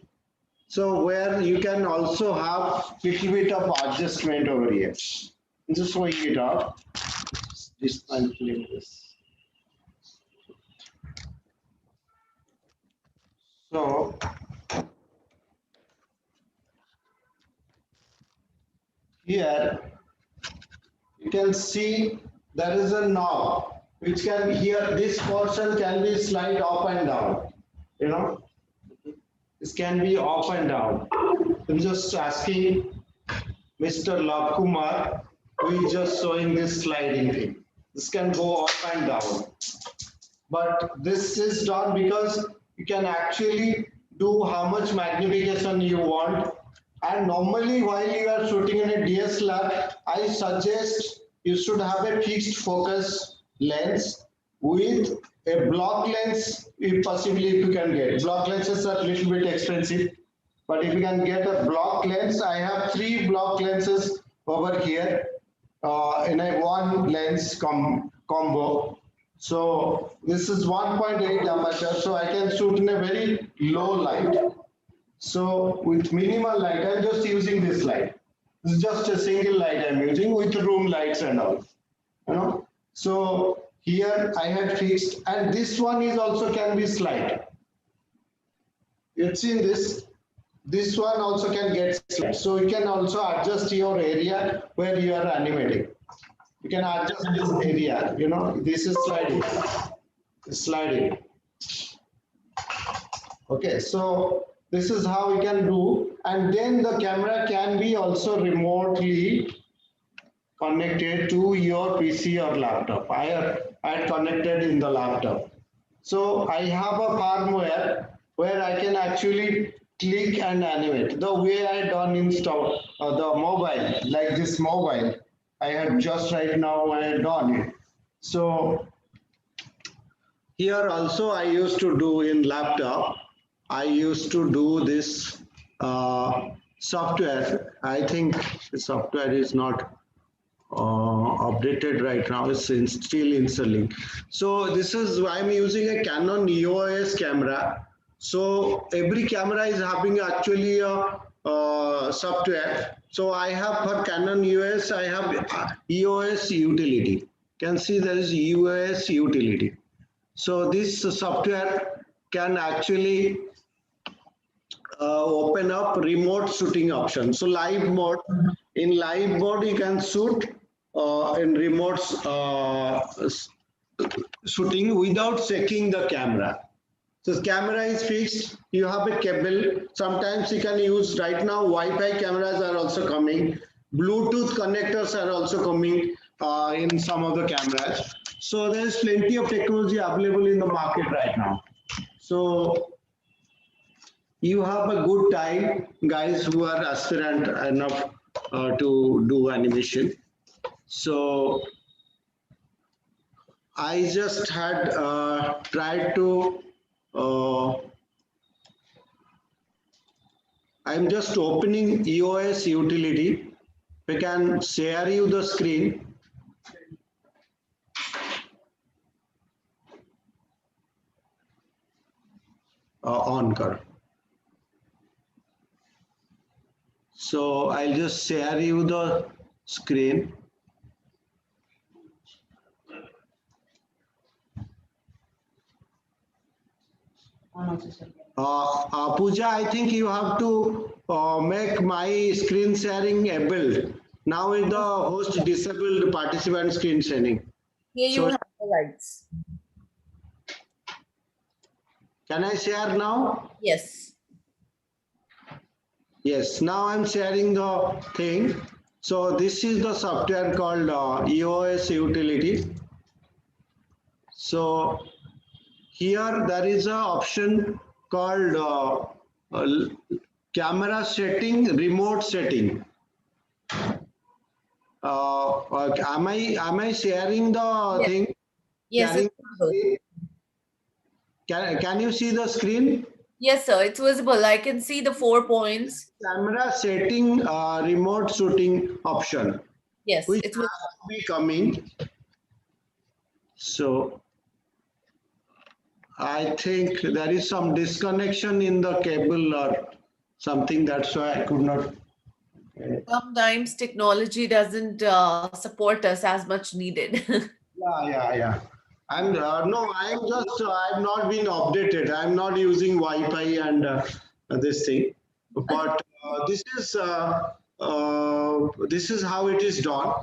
So where you can also have little bit of adjustment over here. Just showing it off. Dismantling this. So here you can see there is a knob which can here, this portion can be slide up and down, you know, this can be up and down. I'm just asking Mr. Love Kumar, who is just showing this sliding thing. This can go up and down. But this is done because you can actually do how much magnification you want. And normally while you are shooting in a DSLR, I suggest you should have a fixed focus lens with a block lens, if possibly if you can get. Block lenses are a little bit expensive, but if you can get a block lens, I have 3 block lenses over here in a one lens combo. So this is 1.8 aperture, so I can shoot in a very low light. So with minimal light, I'm just using this light. This is just a single light I'm using with room lights and all, you know. So here I had fixed, and this one is also can be slide. You've seen this. This one also can get slide. So you can also adjust your area where you are animating. You can adjust this area, you know, this is sliding. Okay, so this is how we can do, and then the camera can be also remotely connected to your PC or laptop. I had connected in the laptop. So I have a firmware where I can actually click and animate the way I done in the mobile, like this mobile. I had just right now I had done it. So here also I used to do in laptop. I used to do this software. I think the software is not updated right now. It's still installing. So this is I'm using a Canon EOS camera. So every camera is having actually a software. So I have for Canon EOS, I have EOS utility. Can see there is EOS utility. So this software can actually open up remote shooting option. So live mode, in live mode you can shoot in remote shooting without checking the camera. So the camera is fixed, you have a cable. Sometimes you can use, right now Wi-Fi cameras are also coming, Bluetooth connectors are also coming in some of the cameras. So there is plenty of technology available in the market right now. So you have a good time, guys who are aspirant enough to do animation. So I just had tried to I'm just opening EOS utility. We can share you the screen. On kar. So I'll just share you the screen. Pooja, I think you have to make my screen sharing able. Now is the host disabled participant screen sharing. Here you have the rights. Can I share now? Yes. Yes, now I'm sharing the thing. So this is the software called EOS utility. So here there is an option called camera setting, remote setting. Am I sharing the thing? Yes. Can you see the screen? Yes, sir. It's visible. I can see the 4 points. Camera setting, remote shooting option. Yes, which it's will be coming. So I think there is some disconnection in the cable or something. That's why I could not. Sometimes technology doesn't support us as much needed. Yeah. I'm no, I'm just I've not been updated. I'm not using Wi-Fi and this thing, but this is how it is done.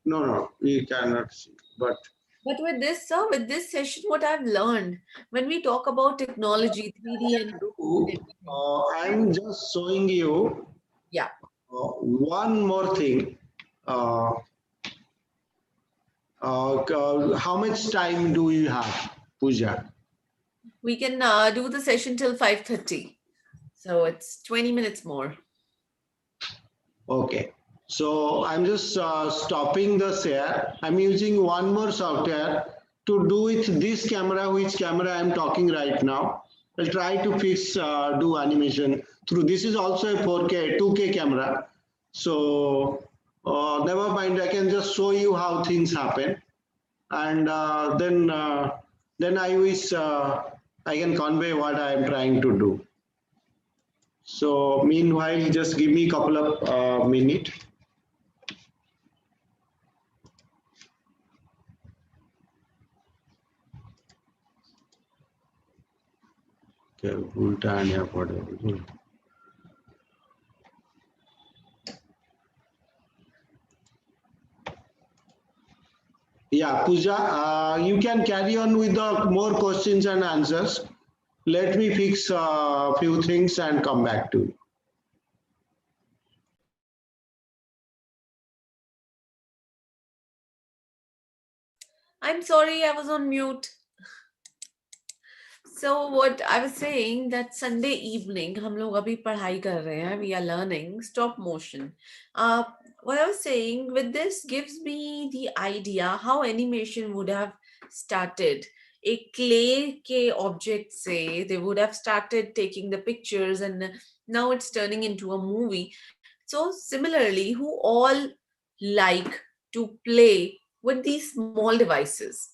No, we cannot see, but But with this, sir, with this session, what I've learned when we talk about technology, 3D and everything. I'm just showing you Yeah, one more thing. Uh, how much time do you have, Pooja? we can do the session till 5:30. So it's 20 minutes more. Okay. So I'm just stopping the share. I'm using one more software to do with this camera, which camera I'm talking right now. I'll try to fix, do animation through. This is also a 4K, 2K camera. So never mind. I can just show you how things happen, and then I wish I can convey what I am trying to do. So meanwhile, just give me a couple of minutes. उल्टा आने पड़ेगा. Yeah, Pooja, you can carry on with the more questions and answers. Let me fix a few things and come back to you. I'm sorry, I was on mute. So what I was saying that Sunday evening, हम लोग अभी पढ़ाई कर रहे हैं. We are learning stop motion. Uh, what I was saying with this gives me the idea how animation would have started. A clay के object say they would have started taking the pictures and now it's turning into a movie. So similarly, who all like to play with these small devices?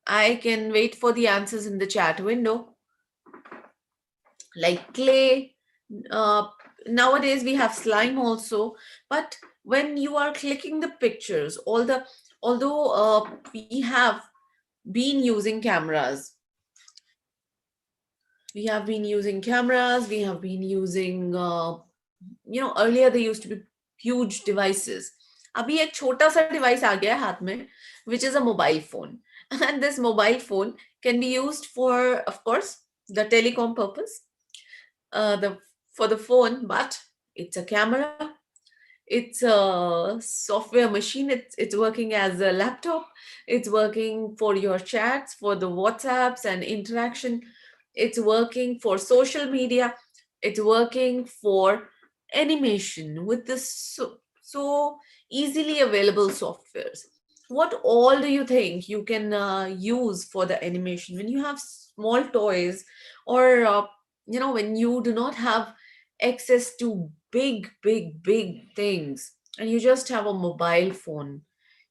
I can wait for the answers in the chat window. Like clay, uh, nowadays we have slime also. But when you are clicking the pictures, although we have been using cameras, we have been using earlier they used to be huge devices. अभी एक छोटा सा device आ गया है हाथ में, which is a mobile phone. And this mobile phone can be used for, of course, the telecom purpose, the for the phone, but it's a camera, it's a software machine, it's working as a laptop, it's working for your chats, for the WhatsApps and interaction, it's working for social media, it's working for animation with this so easily available softwares. What all do you think you can use for the animation when you have small toys, or when you do not have access to big things and you just have a mobile phone?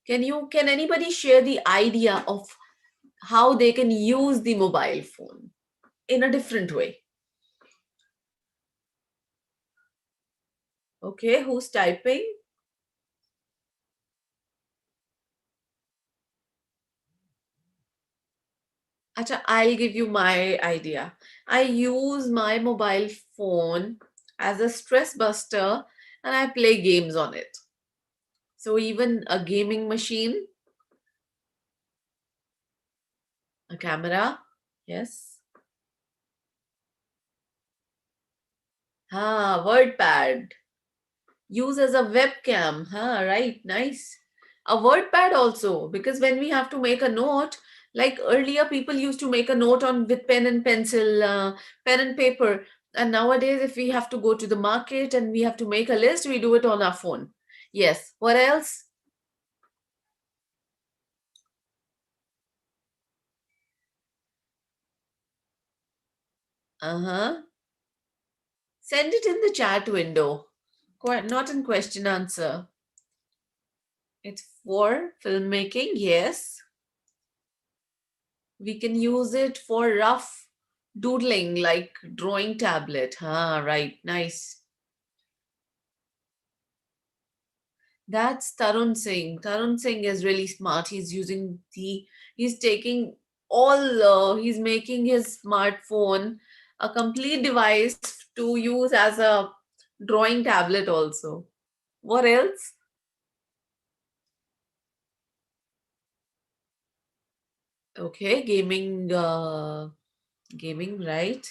Can anybody share the idea of how they can use the mobile phone in a different way? Okay, who's typing? Acha, I'll give you my idea. I use my mobile phone as a stress buster and I play games on it. So even a gaming machine, a camera, yes. WordPad. Use as a webcam. Right, nice. A WordPad also, because when we have to make a note, like earlier people used to make a note on with pen and pencil, pen and paper. And nowadays, if we have to go to the market and we have to make a list, we do it on our phone. Yes. What else? Uh-huh. Send it in the chat window. Not in question answer. It's for filmmaking, yes. We can use it for rough doodling, like drawing tablet. Right, nice. That's Tarun Singh. Tarun Singh is really smart. He's taking he's making his smartphone a complete device to use as a drawing tablet also. What else? Okay, gaming, right?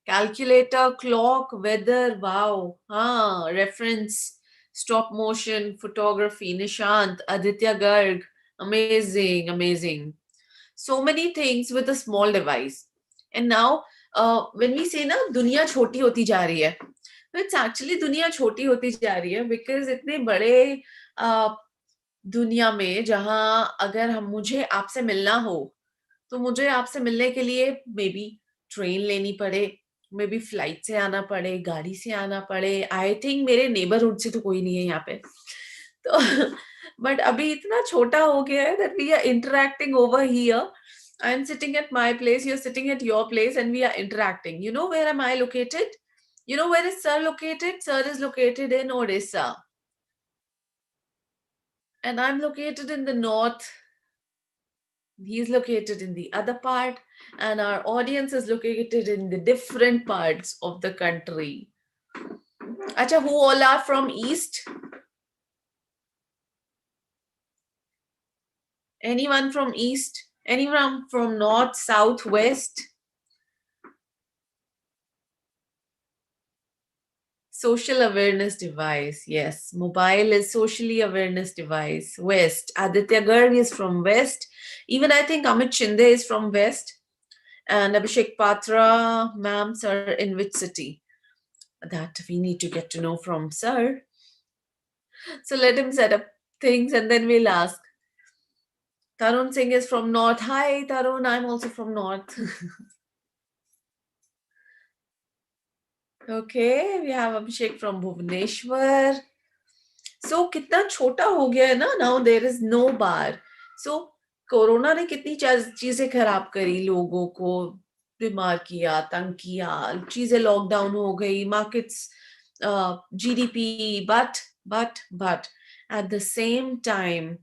Calculator, clock, weather, wow. Reference, stop motion, photography, Nishant, Aditya Garg. Amazing, amazing. So many things with a small device. And now, when we say na, दुनिया छोटी होती जा रही है, it's actually दुनिया छोटी होती जा रही है because इतने बड़े दुनिया में जहां अगर हम मुझे आपसे मिलना हो तो मुझे आपसे मिलने के लिए मे बी ट्रेन लेनी पड़े, मे बी फ्लाइट से आना पड़े, गाड़ी से आना पड़े. आई थिंक मेरे नेबरहुड से तो कोई नहीं है यहाँ पे तो बट अभी इतना छोटा हो गया है that we are interacting over here. I am sitting at my place, you're sitting at your place, and we are interacting. You know where am I located? You know where is Sir located? Sir is located in Odisha. And I'm located in the north. He's located in the other part, and our audience is located in the different parts of the country. Acha, who all are from east? Anyone from east? Anyone from north, south, west? Social awareness device. Yes, mobile is socially awareness device. West. Aditya Garg is from west. Even I think Amit Shinde is from west. And Abhishek Patra, ma'am, sir, in which city? That we need to get to know from sir. So let him set up things and then we'll ask. Tarun Singh is from north. Hi Tarun, I'm also from north. Okay, we have Abhishek from Bhubaneswar. So कितना छोटा हो गया है ना. Now there is no bar. So corona ने कितनी चीजें खराब करी, लोगों को बीमार किया, तंग किया, चीजें लॉकडाउन हो गई, markets, GDP, but at the same time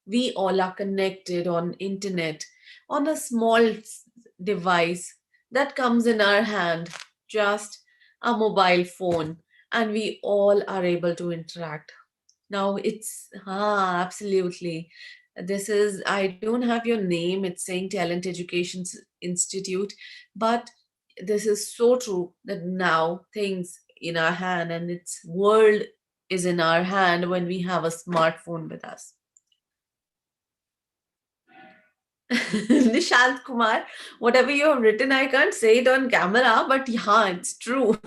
we all are connected on internet on a small device that comes in our hand, just a mobile phone, and we all are able to interact. Now it's absolutely. This is, I don't have your name. It's saying Talent Education Institute, but this is so true that now things in our hand and its world is in our hand when we have a smartphone with us. Nishant Kumar, whatever you have written, I can't say it on camera, but yeah, it's true.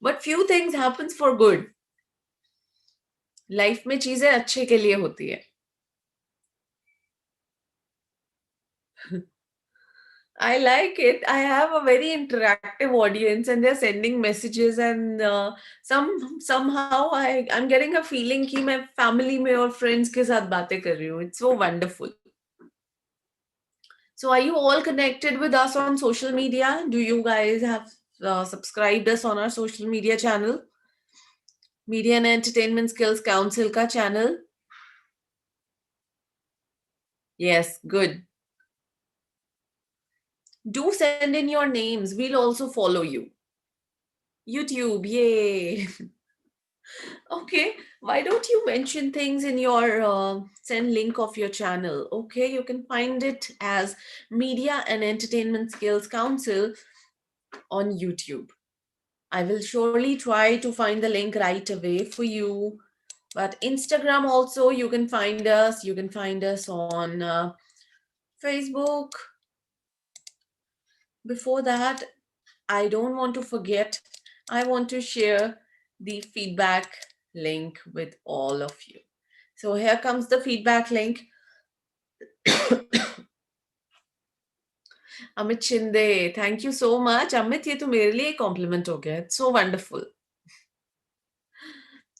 But few things happens for good. Life में चीजें अच्छे के लिए होती है. I like it. I have a very interactive audience and they're sending messages and somehow I'm getting a feeling कि मैं family में और friends के साथ बातें कर रही हूँ. It's so wonderful. So are you all connected with us on social media? Do you guys have subscribed us on our social media channel? Media and Entertainment Skills Council ka channel? Yes, good. Do send in your names. We'll also follow you. YouTube, yay. Okay, why don't you mention things in your send link of your channel? Okay, you can find it as Media and Entertainment Skills Council on YouTube. I will surely try to find the link right away for you. But Instagram also, you can find us. You can find us on Facebook. Before that, I don't want to forget, I want to share the feedback link with all of you. So here comes the feedback link. Amit Shinde, thank you so much. Amit, ये तो मेरे लिए compliment हो गया. It's so wonderful.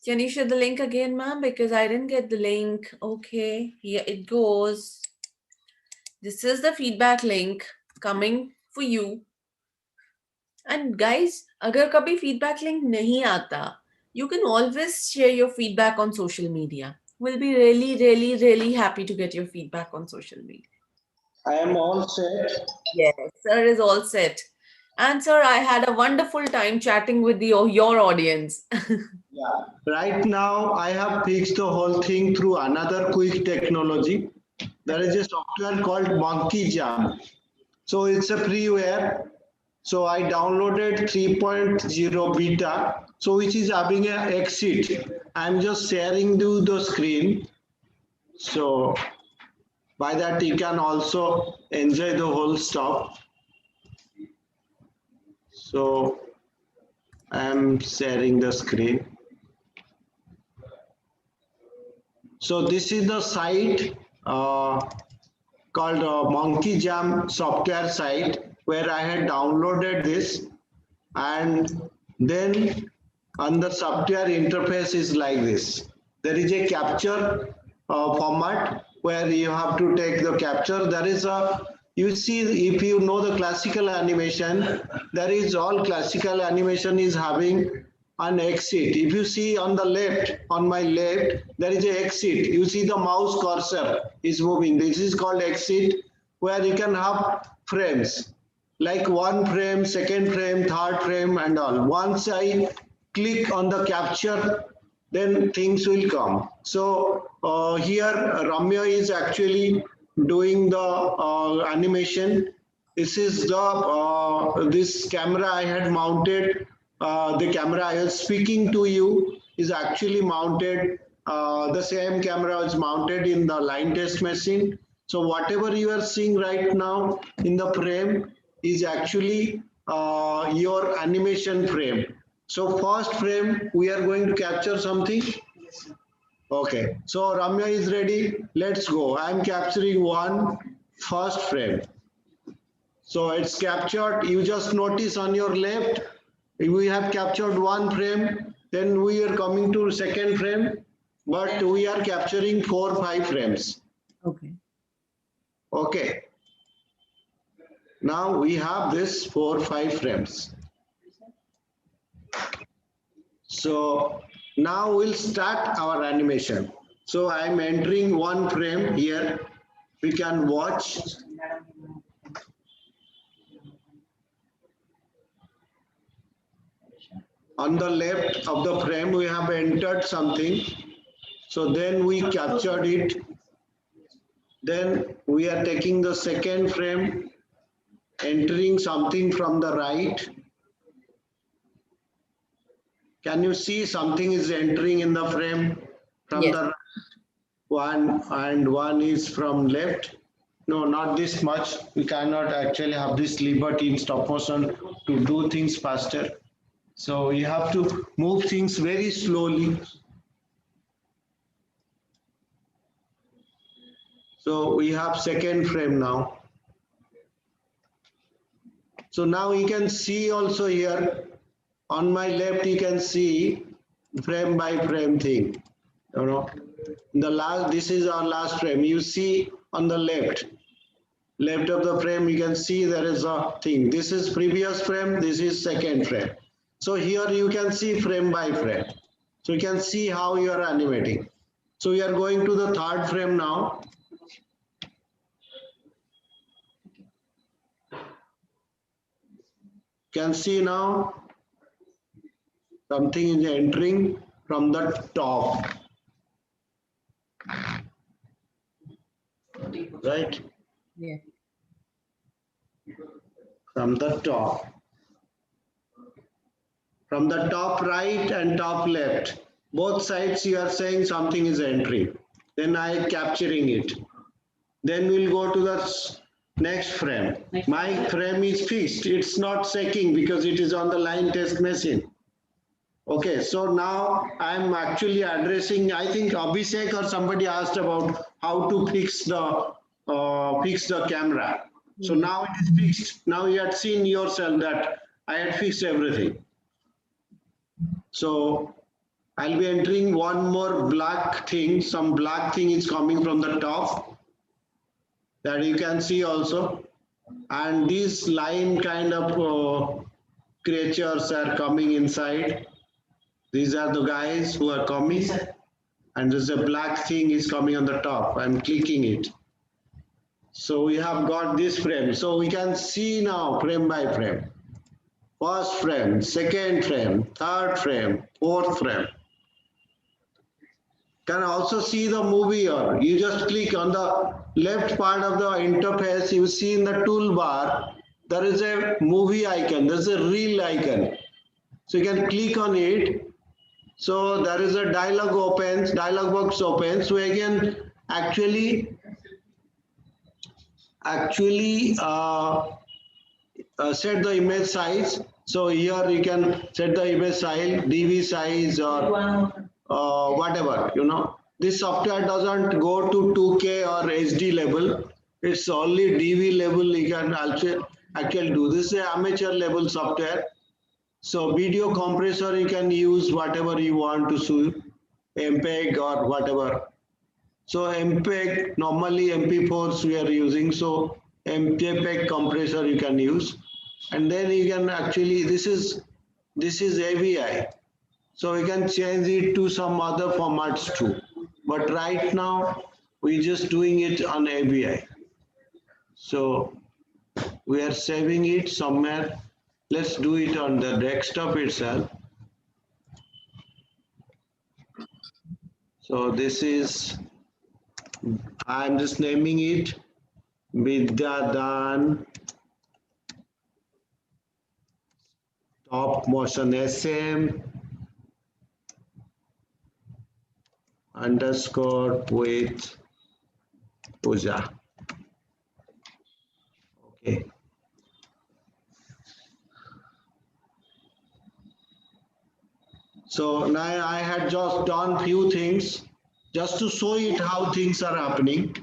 Can you share the link again, ma'am? Because I didn't get the link. Okay, here it goes. This is the feedback link coming for you. And guys, अगर कभी feedback link नहीं आता, you can always share your feedback on social media. We'll be really, really, really happy to get your feedback on social media. I am all set. Yes, sir is all set. And sir, I had a wonderful time chatting with your audience. Yeah. Right now, I have fixed the whole thing through another quick technology. There is a software called Monkey Jam. So it's a freeware. So I downloaded 3.0 beta, so which is having a exit. I'm just sharing to the screen. So by that you can also enjoy the whole stuff. So I'm sharing the screen. So this is the site called Monkey Jam software site where I had downloaded this, and then on the software interface is like this. There is a capture format where you have to take the capture. There is a, you see, if you know the classical animation, there is all classical animation is having an exit. If you see on the left, on my left, there is a exit. You see the mouse cursor is moving. This is called exit, where you can have frames like one frame, second frame, third frame, and all. Once I click on the capture, then things will come. So here Ramya is actually doing the animation. This is the this camera I had mounted. The camera I was speaking to you is actually mounted. The same camera is mounted in the line test machine. So whatever you are seeing right now in the frame is actually your animation frame. So first frame, we are going to capture something. Okay, so Ramya is ready. Let's go. I'm capturing one first frame. So it's captured. You just notice on your left, we have captured one frame. Then we are coming to second frame, but we are capturing 4-5 frames. Okay. Okay. Now we have this 4-5 frames. So now we'll start our animation. So I'm entering one frame here. We can watch. On the left of the frame, we have entered something. So then we captured it. Then we are taking the second frame, entering something from the right. Can you see something is entering in the frame from Yes. the right? One and one is from left. No, not this much. We cannot actually have this liberty in stop motion to do things faster. So you have to move things very slowly. So we have second frame now. So now you can see also here on my left, you can see frame by frame thing. You know, the last, this is our last frame. You see on the left of the frame, you can see there is a thing. This is previous frame, this is second frame. So here you can see frame by frame. So you can see how you are animating. So we are going to the third frame now. Can see now something is entering from the top. Right? Yeah. From the top. From the top right and top left. Both sides you are saying something is entering. Then I am capturing it. Then we'll go to the next frame. My frame is fixed. It's not shaking because it is on the line test machine. Okay, so now I'm actually addressing, I think Abhishek or somebody asked about how to fix the camera. So now it is fixed. Now you had seen yourself that I had fixed everything. So I'll be entering one more black thing. Some black thing is coming from the top that you can see also. And these line kind of creatures are coming inside. These are the guys who are coming. And there's a black thing is coming on the top. I'm clicking it. So we have got this frame. So we can see now frame by frame. first frame, second frame, third frame, fourth frame. Can also see the movie here. You just click on the left part of the interface. You see in the toolbar, there is a movie icon. There's a reel icon. So you can click on it. So there is a dialog box opens. So you can actually set the image size. So here you can set the image size, DV size or whatever, This software doesn't go to 2K or HD level. It's only DV level. You can also actually do this. Is an amateur level software. So video compressor you can use whatever you want to shoot, MPEG or whatever. So MPEG, normally MP4s we are using. So MPEG compressor you can use, and then you can actually this is AVI. So we can change it to some other formats too. But right now we're just doing it on AVI. So we are saving it somewhere. Let's do it on the desktop itself. So this is, I'm just naming it Vidyadaan Top Motion SM underscore with Puja. Okay. So now I had just done few things just to show it how things are happening.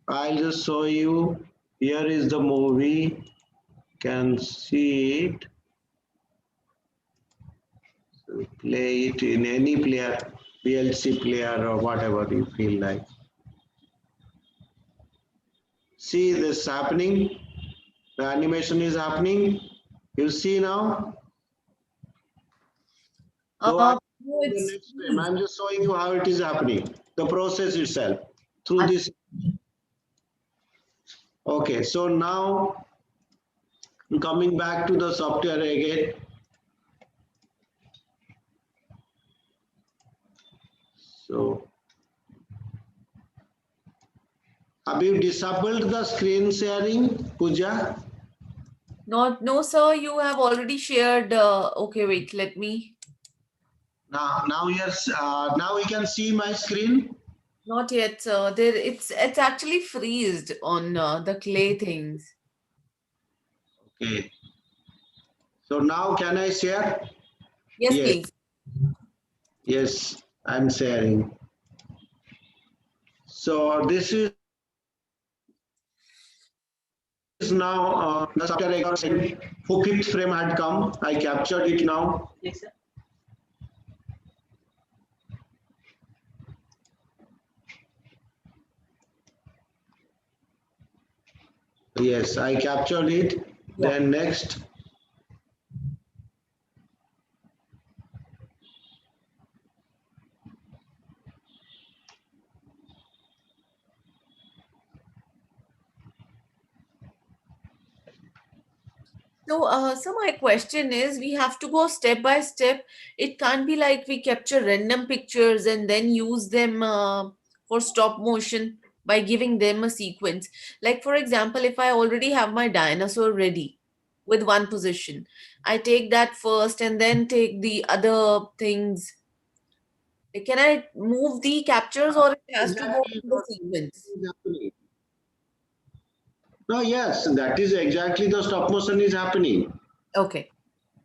I'll just show you. Here is the movie. Can see it. So play it in any player, PLC player or whatever you feel like. See this happening. The animation is happening. You see now. So the next frame, I'm just showing you how it is happening. The process itself through this. Okay, so now coming back to the software again. So have you disabled the screen sharing, Pooja? No, sir, you have already shared. Okay, wait, let me. Now yes, now we can see my screen. Not yet, sir. It's actually freezed on the clay things. Okay. So now can I share? Yes, Yes. please. Yes, I'm sharing. So this is now the software record for fifth frame had come. I captured it now. Yes, sir. Yes, I captured it. Yeah. Then next. So my question is, we have to go step by step. It can't be like we capture random pictures and then use them for stop motion by giving them a sequence. Like, for example, if I already have my dinosaur ready with one position, I take that first and then take the other things. Can I move the captures or it has to go Exactly in the what sequence? is happening. No, yes, that is exactly the stop motion is happening. Okay.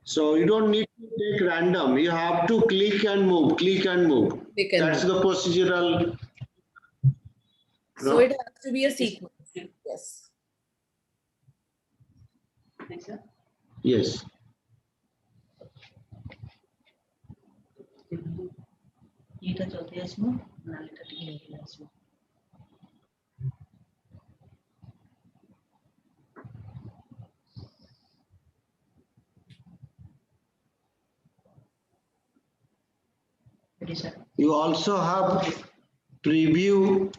So you don't need to take random. You have to click and move, click and move. They can That's move. the procedural. So it has to be a sequence. Yes. Yes, sir. Yes. এটা চলতে আসবো না এটা টিকে চলে আসবো ready, sir. You also have preview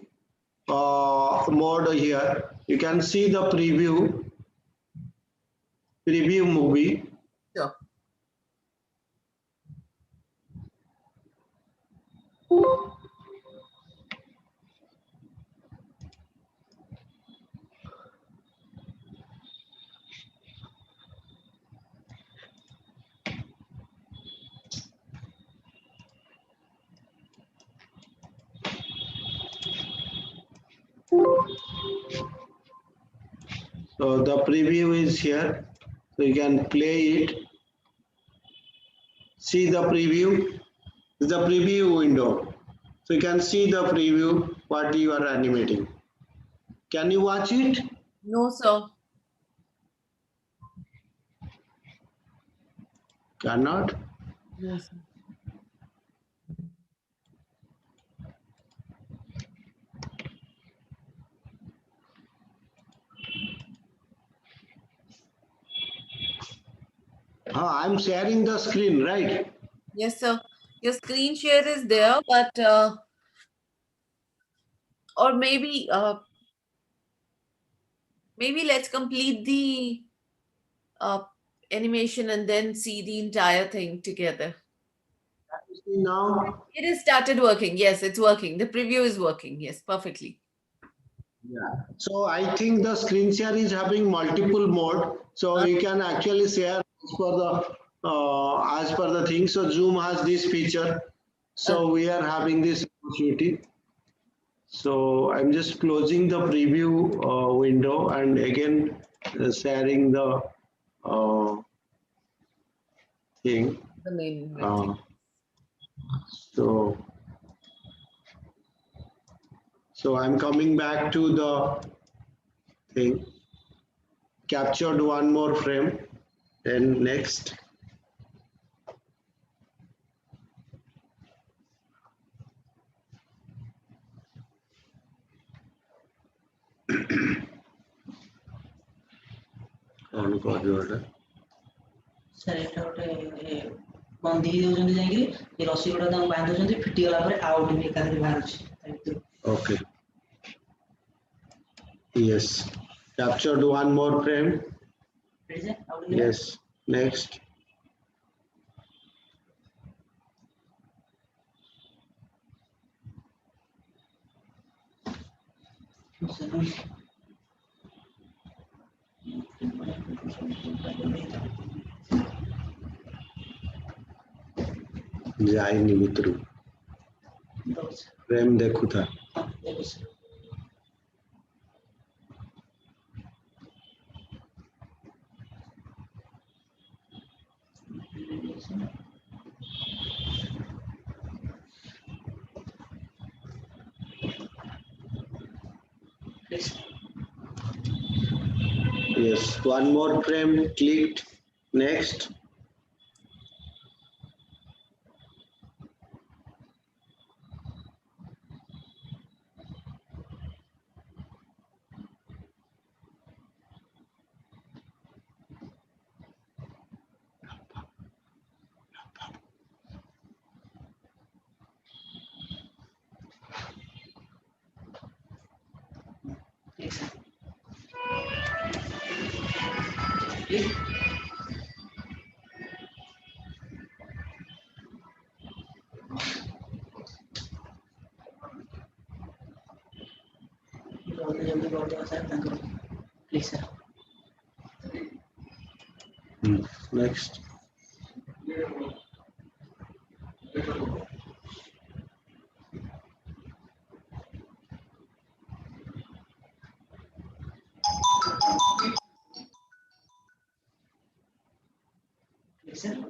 mode here. You can see the preview movie. So the preview is here. So you can play it. See the preview. It's the preview window. So you can see the preview what you are animating. Can you watch it? No, sir. Cannot. No, sir. I'm sharing the screen, right? Yes, sir. Your screen share is there, but or maybe let's complete the uh, animation and then see the entire thing together. You see now? It has started working. Yes, it's working. The preview is working. Yes, perfectly. Yeah. So I think the screen share is having multiple mode. So Uh, you can actually share as per the thing. So Zoom has this feature. So we are having this opportunity. So I'm just closing the preview window and again sharing the uh, thing. the main thing. Uh, so so I'm coming back to the thing. Captured one more frame. Then next. On corridor. Sir ଏଇଟା ଗୋଟେ ବନ୍ଦି ହେଇଯାଉଛନ୍ତି ଯାଇକିରି ଏ ରସି ଗୁଡ଼ା ତାଙ୍କୁ ବାନ୍ଧି ଦଉଛନ୍ତି ଫିଟିଗଲା ପରେ ଆଉଟ୍ ବି ଏକାଥରେ ବାହାରୁଛି ତା ଭିତରୁ। Okay. Yes. Captured one more frame. Ready, sir? ଆଉ ଗୋଟେ Yes. Next. ଯାଇନି ଭିତରୁ frame ଦେଖୁଥା। Yes, one more frame clicked. Next. ଜଲ୍ଦି ଜଲ୍ଦି କରିଦେବା ସାର୍ ତାଙ୍କର please sir. Next. Please sir.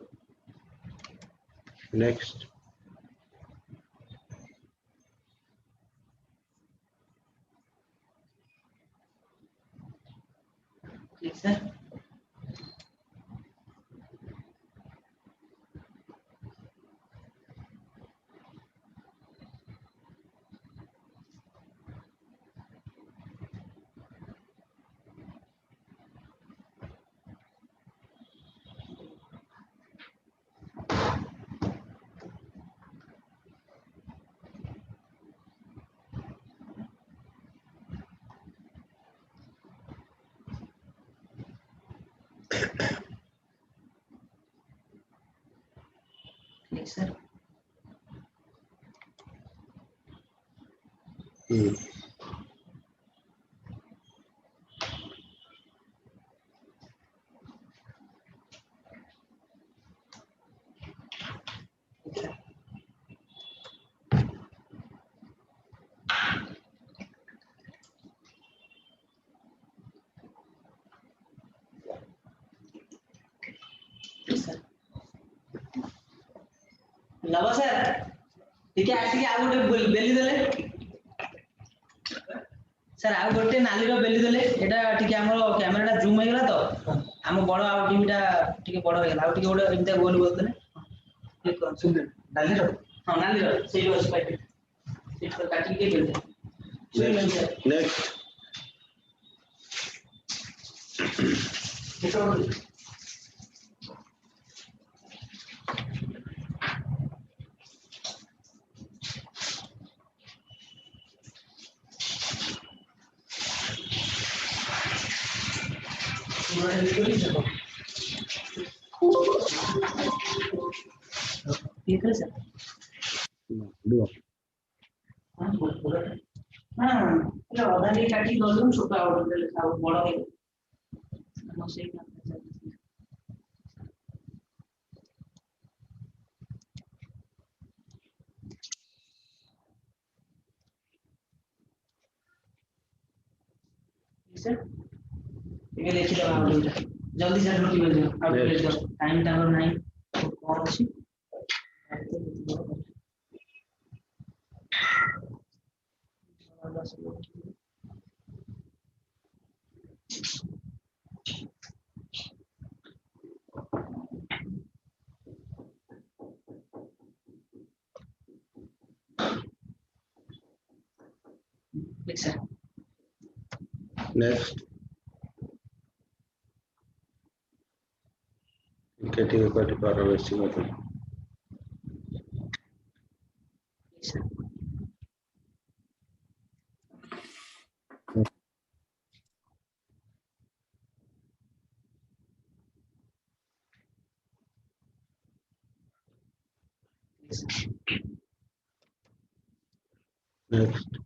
Next. Please sir. Please, sir. Hmm. Love sir ठीक है आसिक आ गोटे बेली देले सर आ गोटे नाली रो बेली देले एटा ठीक है हमर कैमराटा जूम हो गेला तो हम बड़ आ टीवीटा ठीक बड़ हो गेला आ ठीक गोटे एमते गोल बोल देले क्लिक कर सुन नाली रो हां नाली रो सेही बस पाइट सेट पर काटी के बेल दे नेक्स्ट ये कर सर do हां बोल हां ये ऑर्डर काटी दो छोटा ऑर्डर ले खाओ बड़ हो गेला सेही ना सर ये लेके दवा जल्दी सर रोटी बेल दो आउट बेल दो टाइम टावर नहीं कौन अछि सर next ठीक है कोई पर वेस्टिंग मत next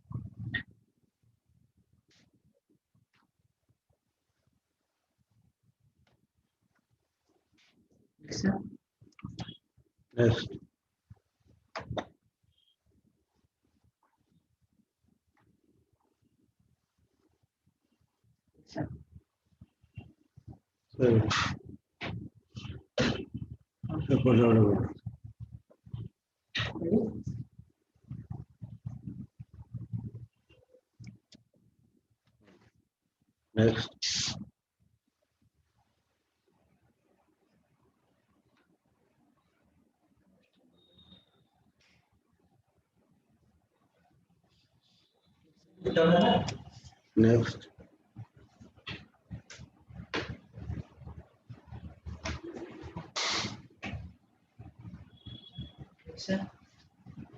sir next sir next next sir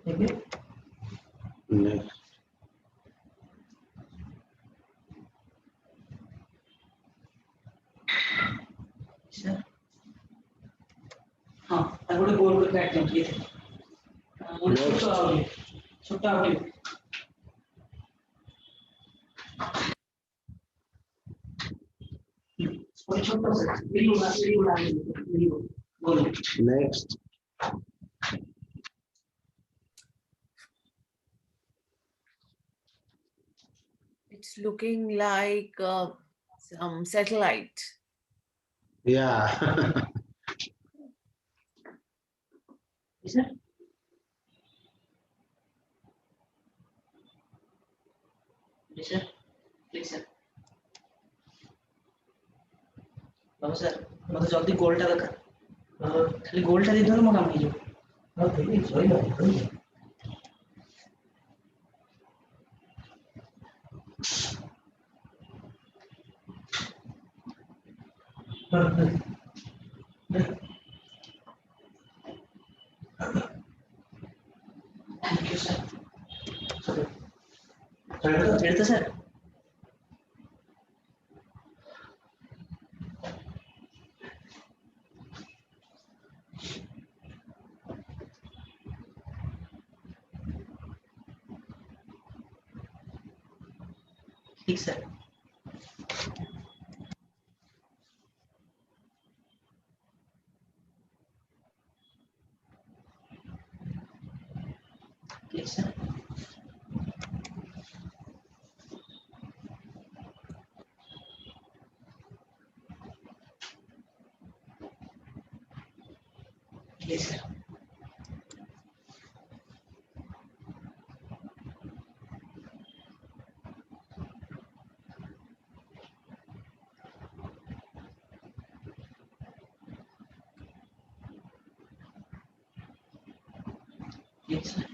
ठीक है next सर हां गोटे गोल कर काट दिए गोटे छोटा आउट छोटा सर बिल्कुल गोल next It's looking like some satellite. yeah sir sir please sir Babu sir मतलब जल्दी गोलटा दरकार खाली गोलटा दे दो मो काम हो हां ठीक है सही thank you sir sir sir ठीक सर ठीक सर ठीक सर ठीक sir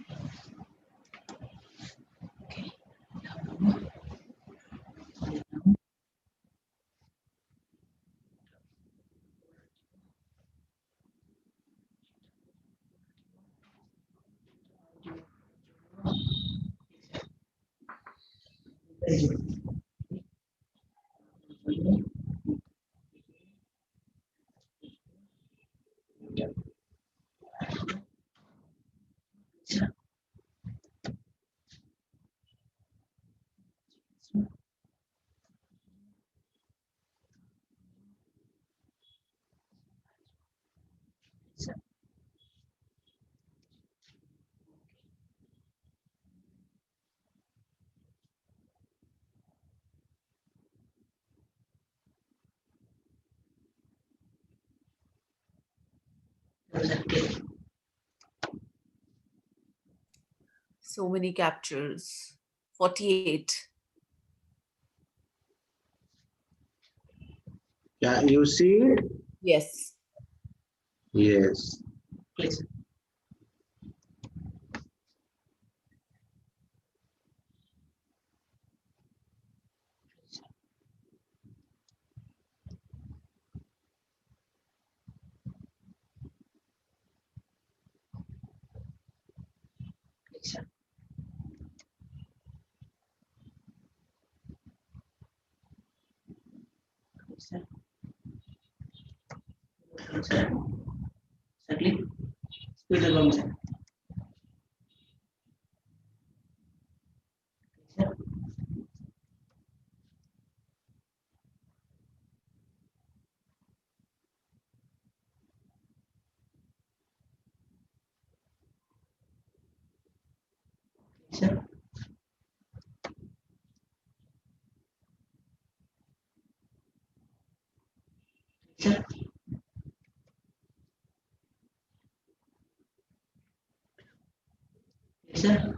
okay So many captures. 48. Yeah, you see it? Yes. Yes. please please sir sir sir certainly speed of sir sir sir sir sir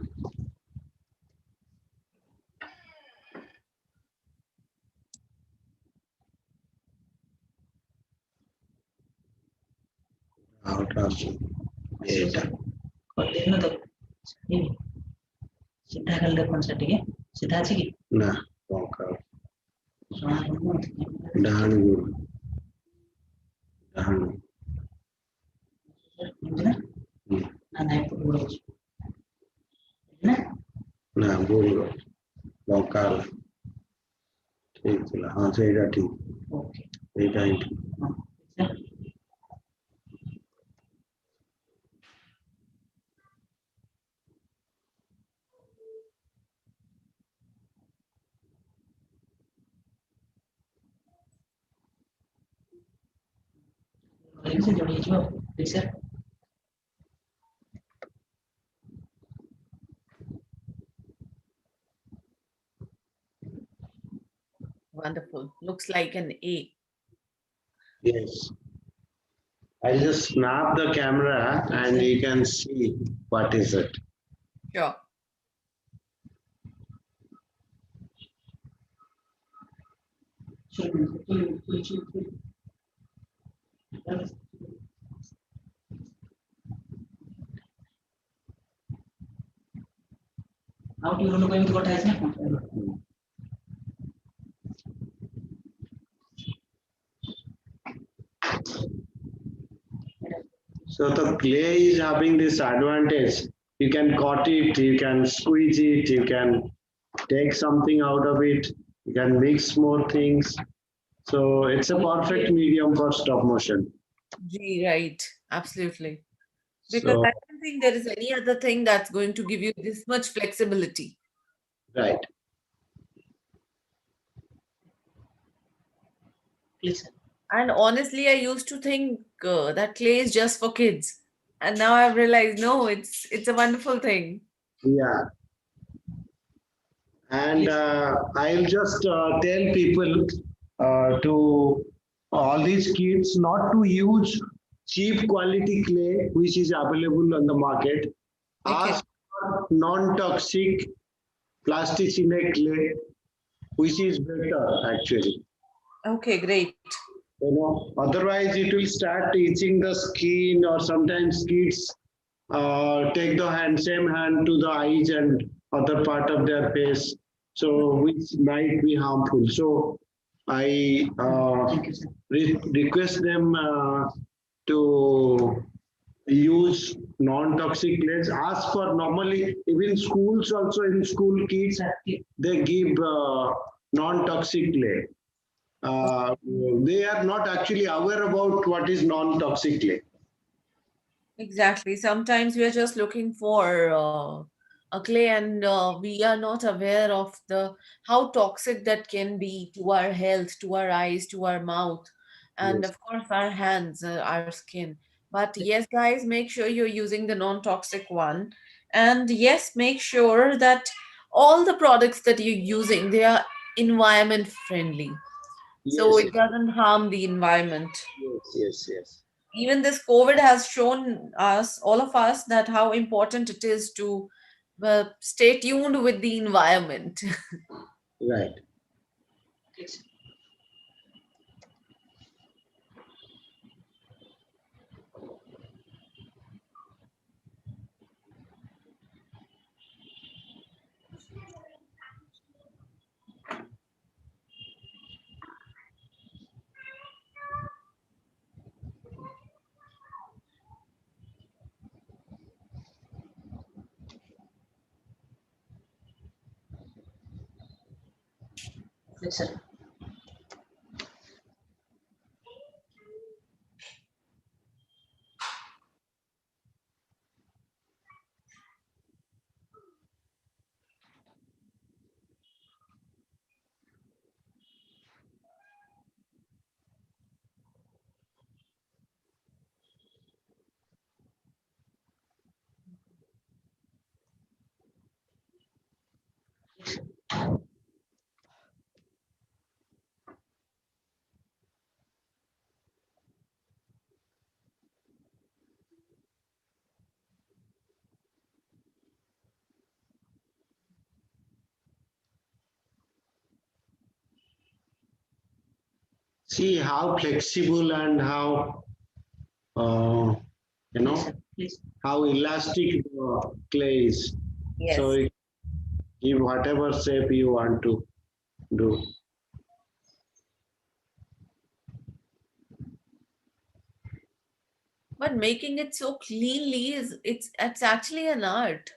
Out of data. କରିଦେଇନ ତ ସିଧା ଖାଲି ଦେଖନ୍ତୁ sir ଟିକେ ସିଧା ଅଛି କି Nah, walk out. ଜଣା ପଡୁନି Down you. Down. ଏମିତି ନା ନା ନାଇଁ ଏପଟକୁ ରହୁଛି ନା Nah, भूल walk out. ठीक चला हाँ ସେଇଟା ଠିକ ଓକେ ସେଇଟା ହିଁ ଠିକ ହଁ ସାର୍ ସେ ଯୋଡି ହେଇଯିବ ଠିକ sir Wonderful. Looks like an A. yes I'll just snap the camera and you can see what is it Sure. ଆଉ ଟିକେ ଲୋକ ଏମିତି କଥା ହେଇଛି ନା କଣ so the clay is having this advantage you can cut it you can squeeze it you can take something out of it you can mix more things so it's a perfect medium for stop motion G, right. Absolutely. Because so I don't think there is any other thing that's going to give you this much flexibility. right Please, sir. And honestly, I used to think that clay is just for kids, and now I've realized no, it's a wonderful thing. Yeah. And Please. I'll just tell people to all these kids not to use cheap quality clay which is available on the market. Okay. Ask for non-toxic plasticine clay, which is better actually. Okay, great. Otherwise it will start itching the skin, or sometimes kids take the same hand to the eyes and other part of their face, so which might be harmful. So I Thank you, sir. request them to use non-toxic clays. Ask for, normally even schools also, in school kids Sir, they give non-toxic clay. uh, they are not actually aware about what is non-toxic clay. Exactly. Sometimes we are just looking for a clay, and we are not aware of the how toxic that can be to our health, to our eyes, to our mouth, and Yes. of course our hands, our skin. But yes, guys, make sure you're using the non-toxic one, and yes, make sure that all the products that you're using, they are environment friendly, so Yes. it doesn't harm the environment. Yes. Yes. Yes. Even this COVID has shown us, all of us, that how important it is to stay tuned with the environment. Right. please. Please, sir. See how flexible and how uh, you Please, know sir. Please. how elastic the clay is. So Yes. you give whatever shape you want to do. But making it so cleanly is it's actually an art.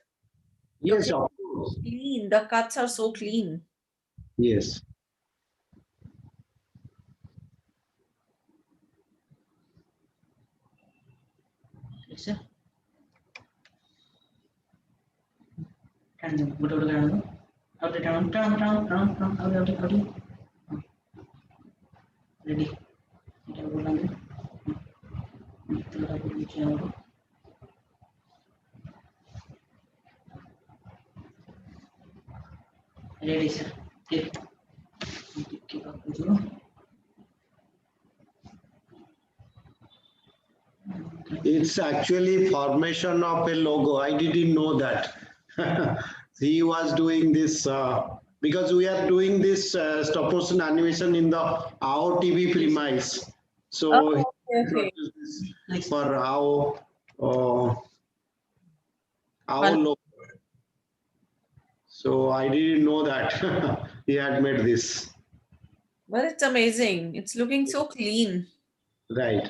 Your Yes, clay of is course. clean. The cuts are so clean. Yes. Please, sir. Turn them. Go to the ground. Out the down. Out. Ready. Kita ulang. Kita ulang. Ready, sir. Keep. Keep up. It's actually formation of a logo. I didn't know that. He was doing this because we are doing this stop motion animation in the our TV premise. So he Oh, okay, okay. introduced this Next. for uh, our Wonderful. logo. So I didn't know that he had made this. But it's amazing. It's looking so clean. Right.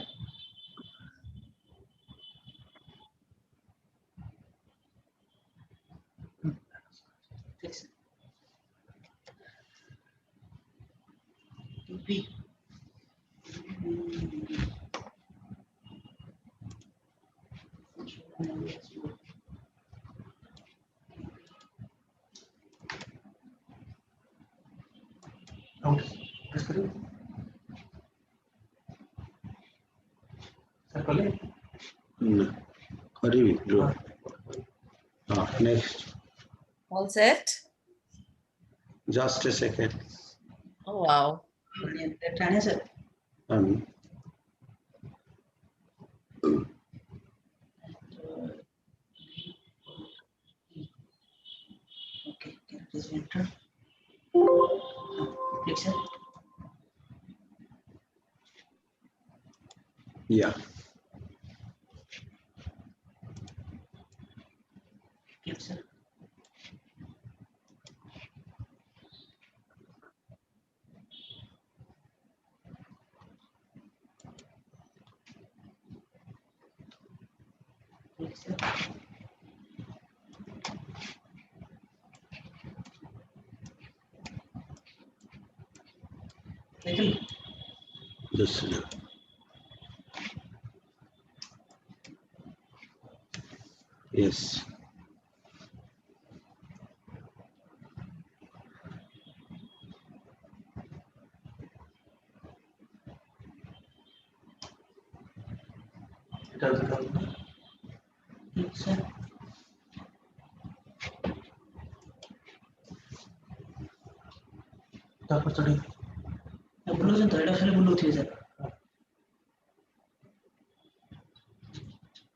Please. TP. Out. Press करो. Ready? Good. Next. All set? Just a second. Oh, wow. Um, Okay, please enter. Click sir. yeah. Click sir. Click sir. Click. This. Yes. Click sir. ତାପରେ ଚଢି ବୁଲଉଛନ୍ତି ତ ଏଇଟା ଖାଲି ବୁଲଉଥିବେ sir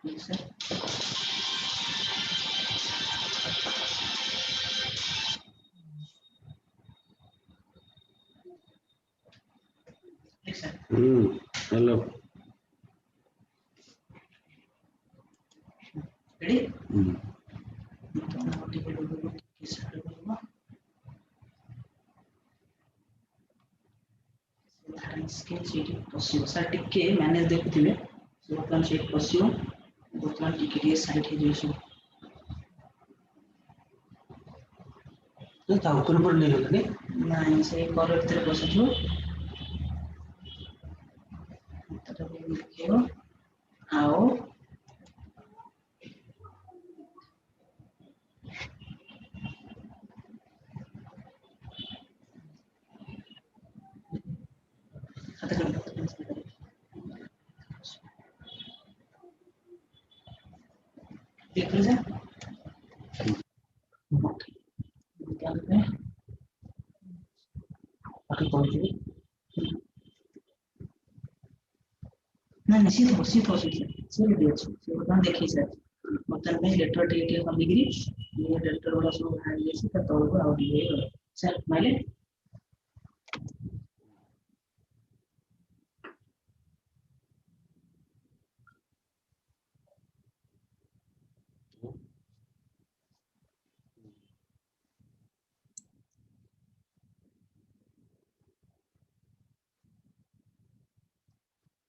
Click sir. Click sir. Hello. Ready? Mm. स्केल seat पसियो sir टिके manage देखुथिबे वर्तमान सीट पसियो वर्तमान टिके टिके साइड हे जेसु ତା ଉପରେ ଉପରେ ନେଇଗଲେନି ନାଇଁ ସେ କର ଭିତରେ ବସିଛୁ ତାଟା ବି ଦେଖିବ ଆଉ देखिए सर क्या करते हैं ଆକୁ କହିଛି ना निश्चित हो सिर्फ सिर्फ वर्तमान देखिए सर वर्तमान में लेटर टी कम डिग्री ये लेटर वाला सब हाई जैसे का तौर पर आउट ये सर माइले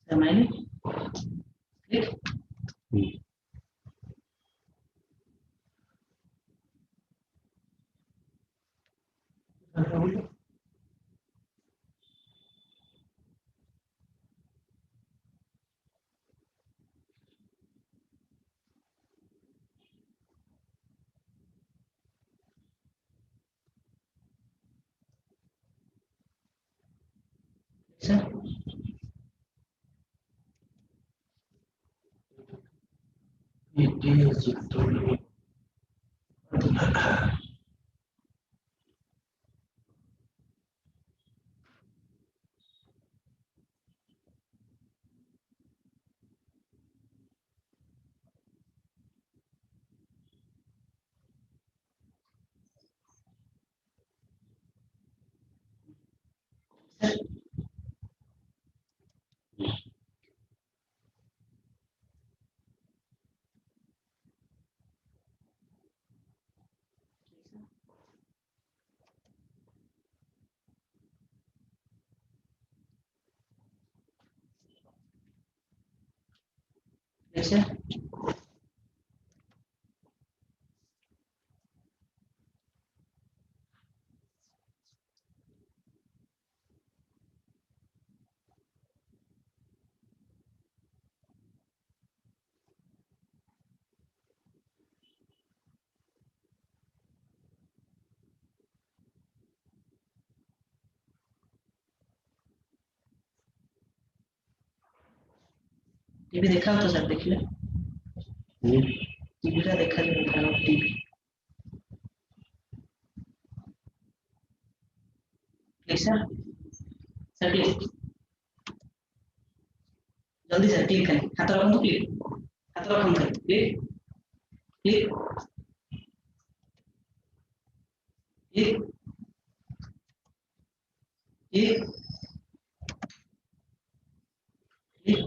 सर माइले क्लिक सर ये जितो सर ये भी देखा हो तो सर देखिए টিভিটা দেখা যাবে কেন TV click sir sir click जल्दी सर क्लिक करें हाथ रखो तो क्लिक हाथ रखो तो click click click click click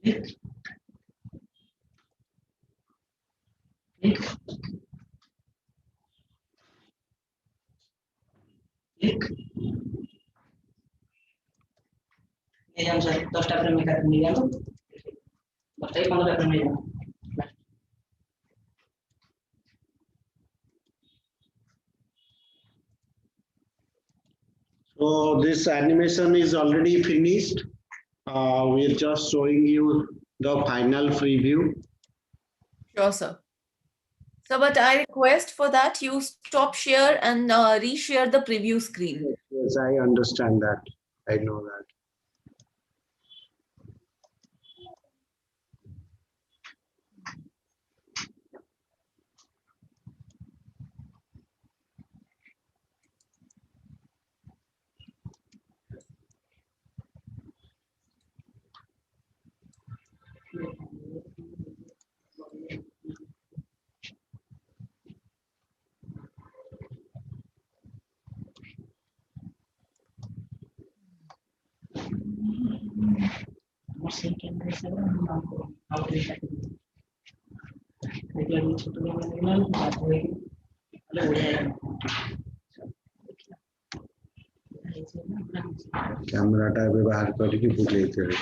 click click click ये हम सर 10 फ्रेम में करते हैं तो 10 15 फ्रेम में So this animation is already finished. We're just showing you the final preview. Sure, sir. So, but I request for that you stop share and reshare the preview screen. Yes, I understand that. I know that. সেই camera হিসেবে আমি নাম করব outline কাটি দিই দেখলে আমি ছোট ক্যামেরা নিলাম তারপরে তাহলে বোঝা যাবে ক্যামেরাটা ব্যবহার করে কি ভুলে যেতে হবে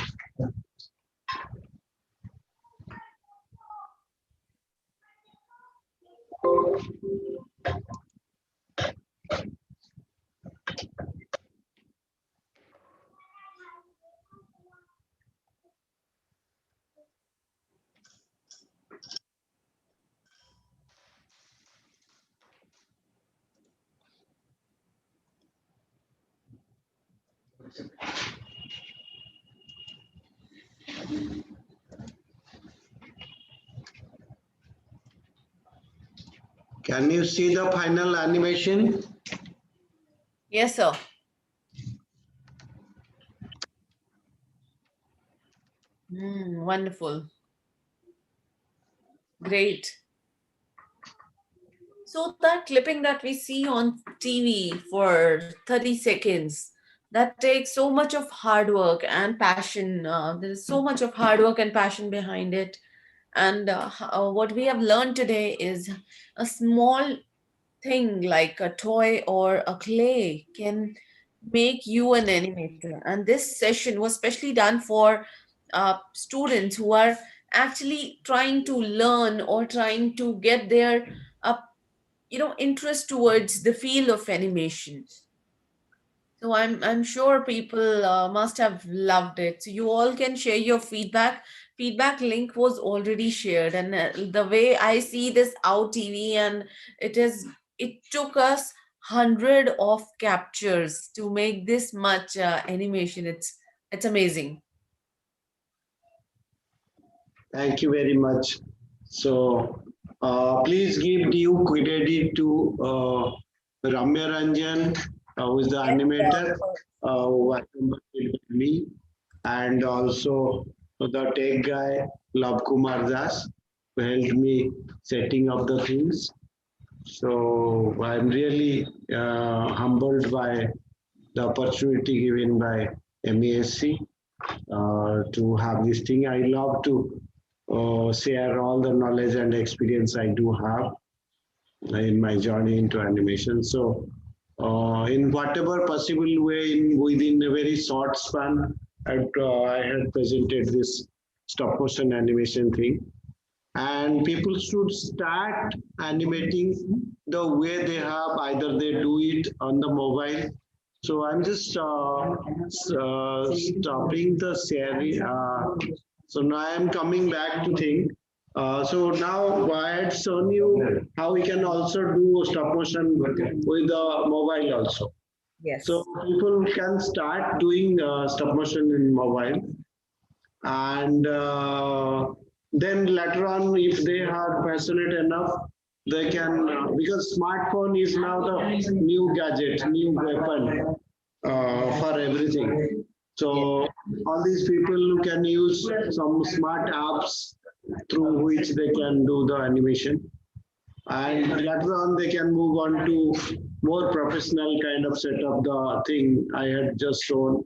Can you see the final animation? Yes, sir. Wonderful. Great. So that clipping that we see on TV for 30 seconds, that takes so much of hard work and passion. There is so much of hard work and passion behind it. And what we have learned today is a small thing like a toy or a clay can make you an animator. And this session was specially done for students who are actually trying to learn or trying to get their interest towards the field of animation. So I'm sure people must have loved it. So you all can share your feedback. Feedback link was already shared, and the way I see this out TV, and it took us 100 of captures to make this much animation. It's amazing. Thank you very much. So please give due credit to Ramya Ranjan, who is the animator, who accompanied me, and also the tech guy, Love Kumar Das, who helped me setting up the things. So I'm really humbled by the opportunity given by MESC to have this thing. I love to share all the knowledge and experience I do have in my journey into animation. So in whatever possible way, within a very short span, I had presented this stop motion animation thing. And people should start animating the way they have, either they do it on the mobile. So I'm just stopping the sharing. So now I'm coming back to think. So now I had shown you how we can also do stop motion with the mobile also. Yes. So people can start doing stop motion in mobile. and then later on, if they are passionate enough, they can, because smartphone is now the new gadget, new weapon for everything. So all these people can use some smart apps through which they can do the animation, and later on they can move on to more professional kind of setup. The thing I had just shown,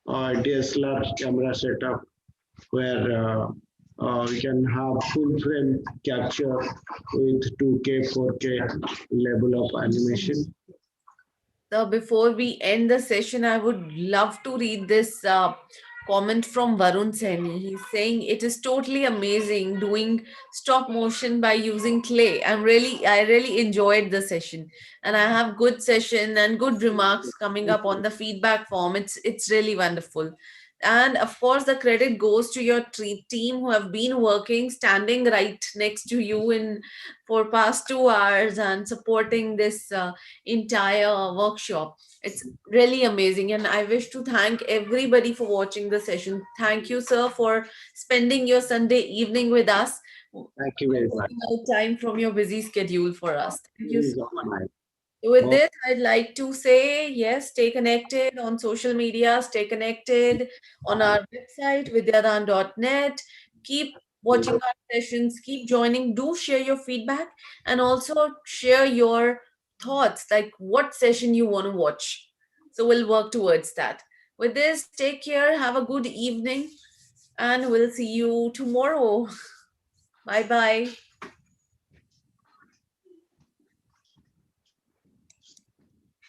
DSLR camera setup, where we can have full frame capture with 2K, 4K level of animation. So before we end the session, I would love to read this comment from Varun Saini. He's saying it is totally amazing doing stop motion by using clay. I really enjoyed the session, and I have good session and good remarks coming up on the feedback form. It's really wonderful. And of course, the credit goes to your team who have been working, standing right next to you in for past 2 hours and supporting this entire workshop. It's really amazing, and I wish to thank everybody for watching the session. Thank you, sir, for spending your Sunday evening with us, Thank you very much. taking out time from your busy schedule for us. Thank you Please so on much. my With oh, this, I'd like to say yes, stay connected on social media, stay connected on our website, vidyadaan.net. Keep watching our sessions, keep joining. Do share your feedback and also share your thoughts, like what session you want to watch. So we'll work towards that. With this, take care, have a good evening, and we'll see you tomorrow. Bye bye.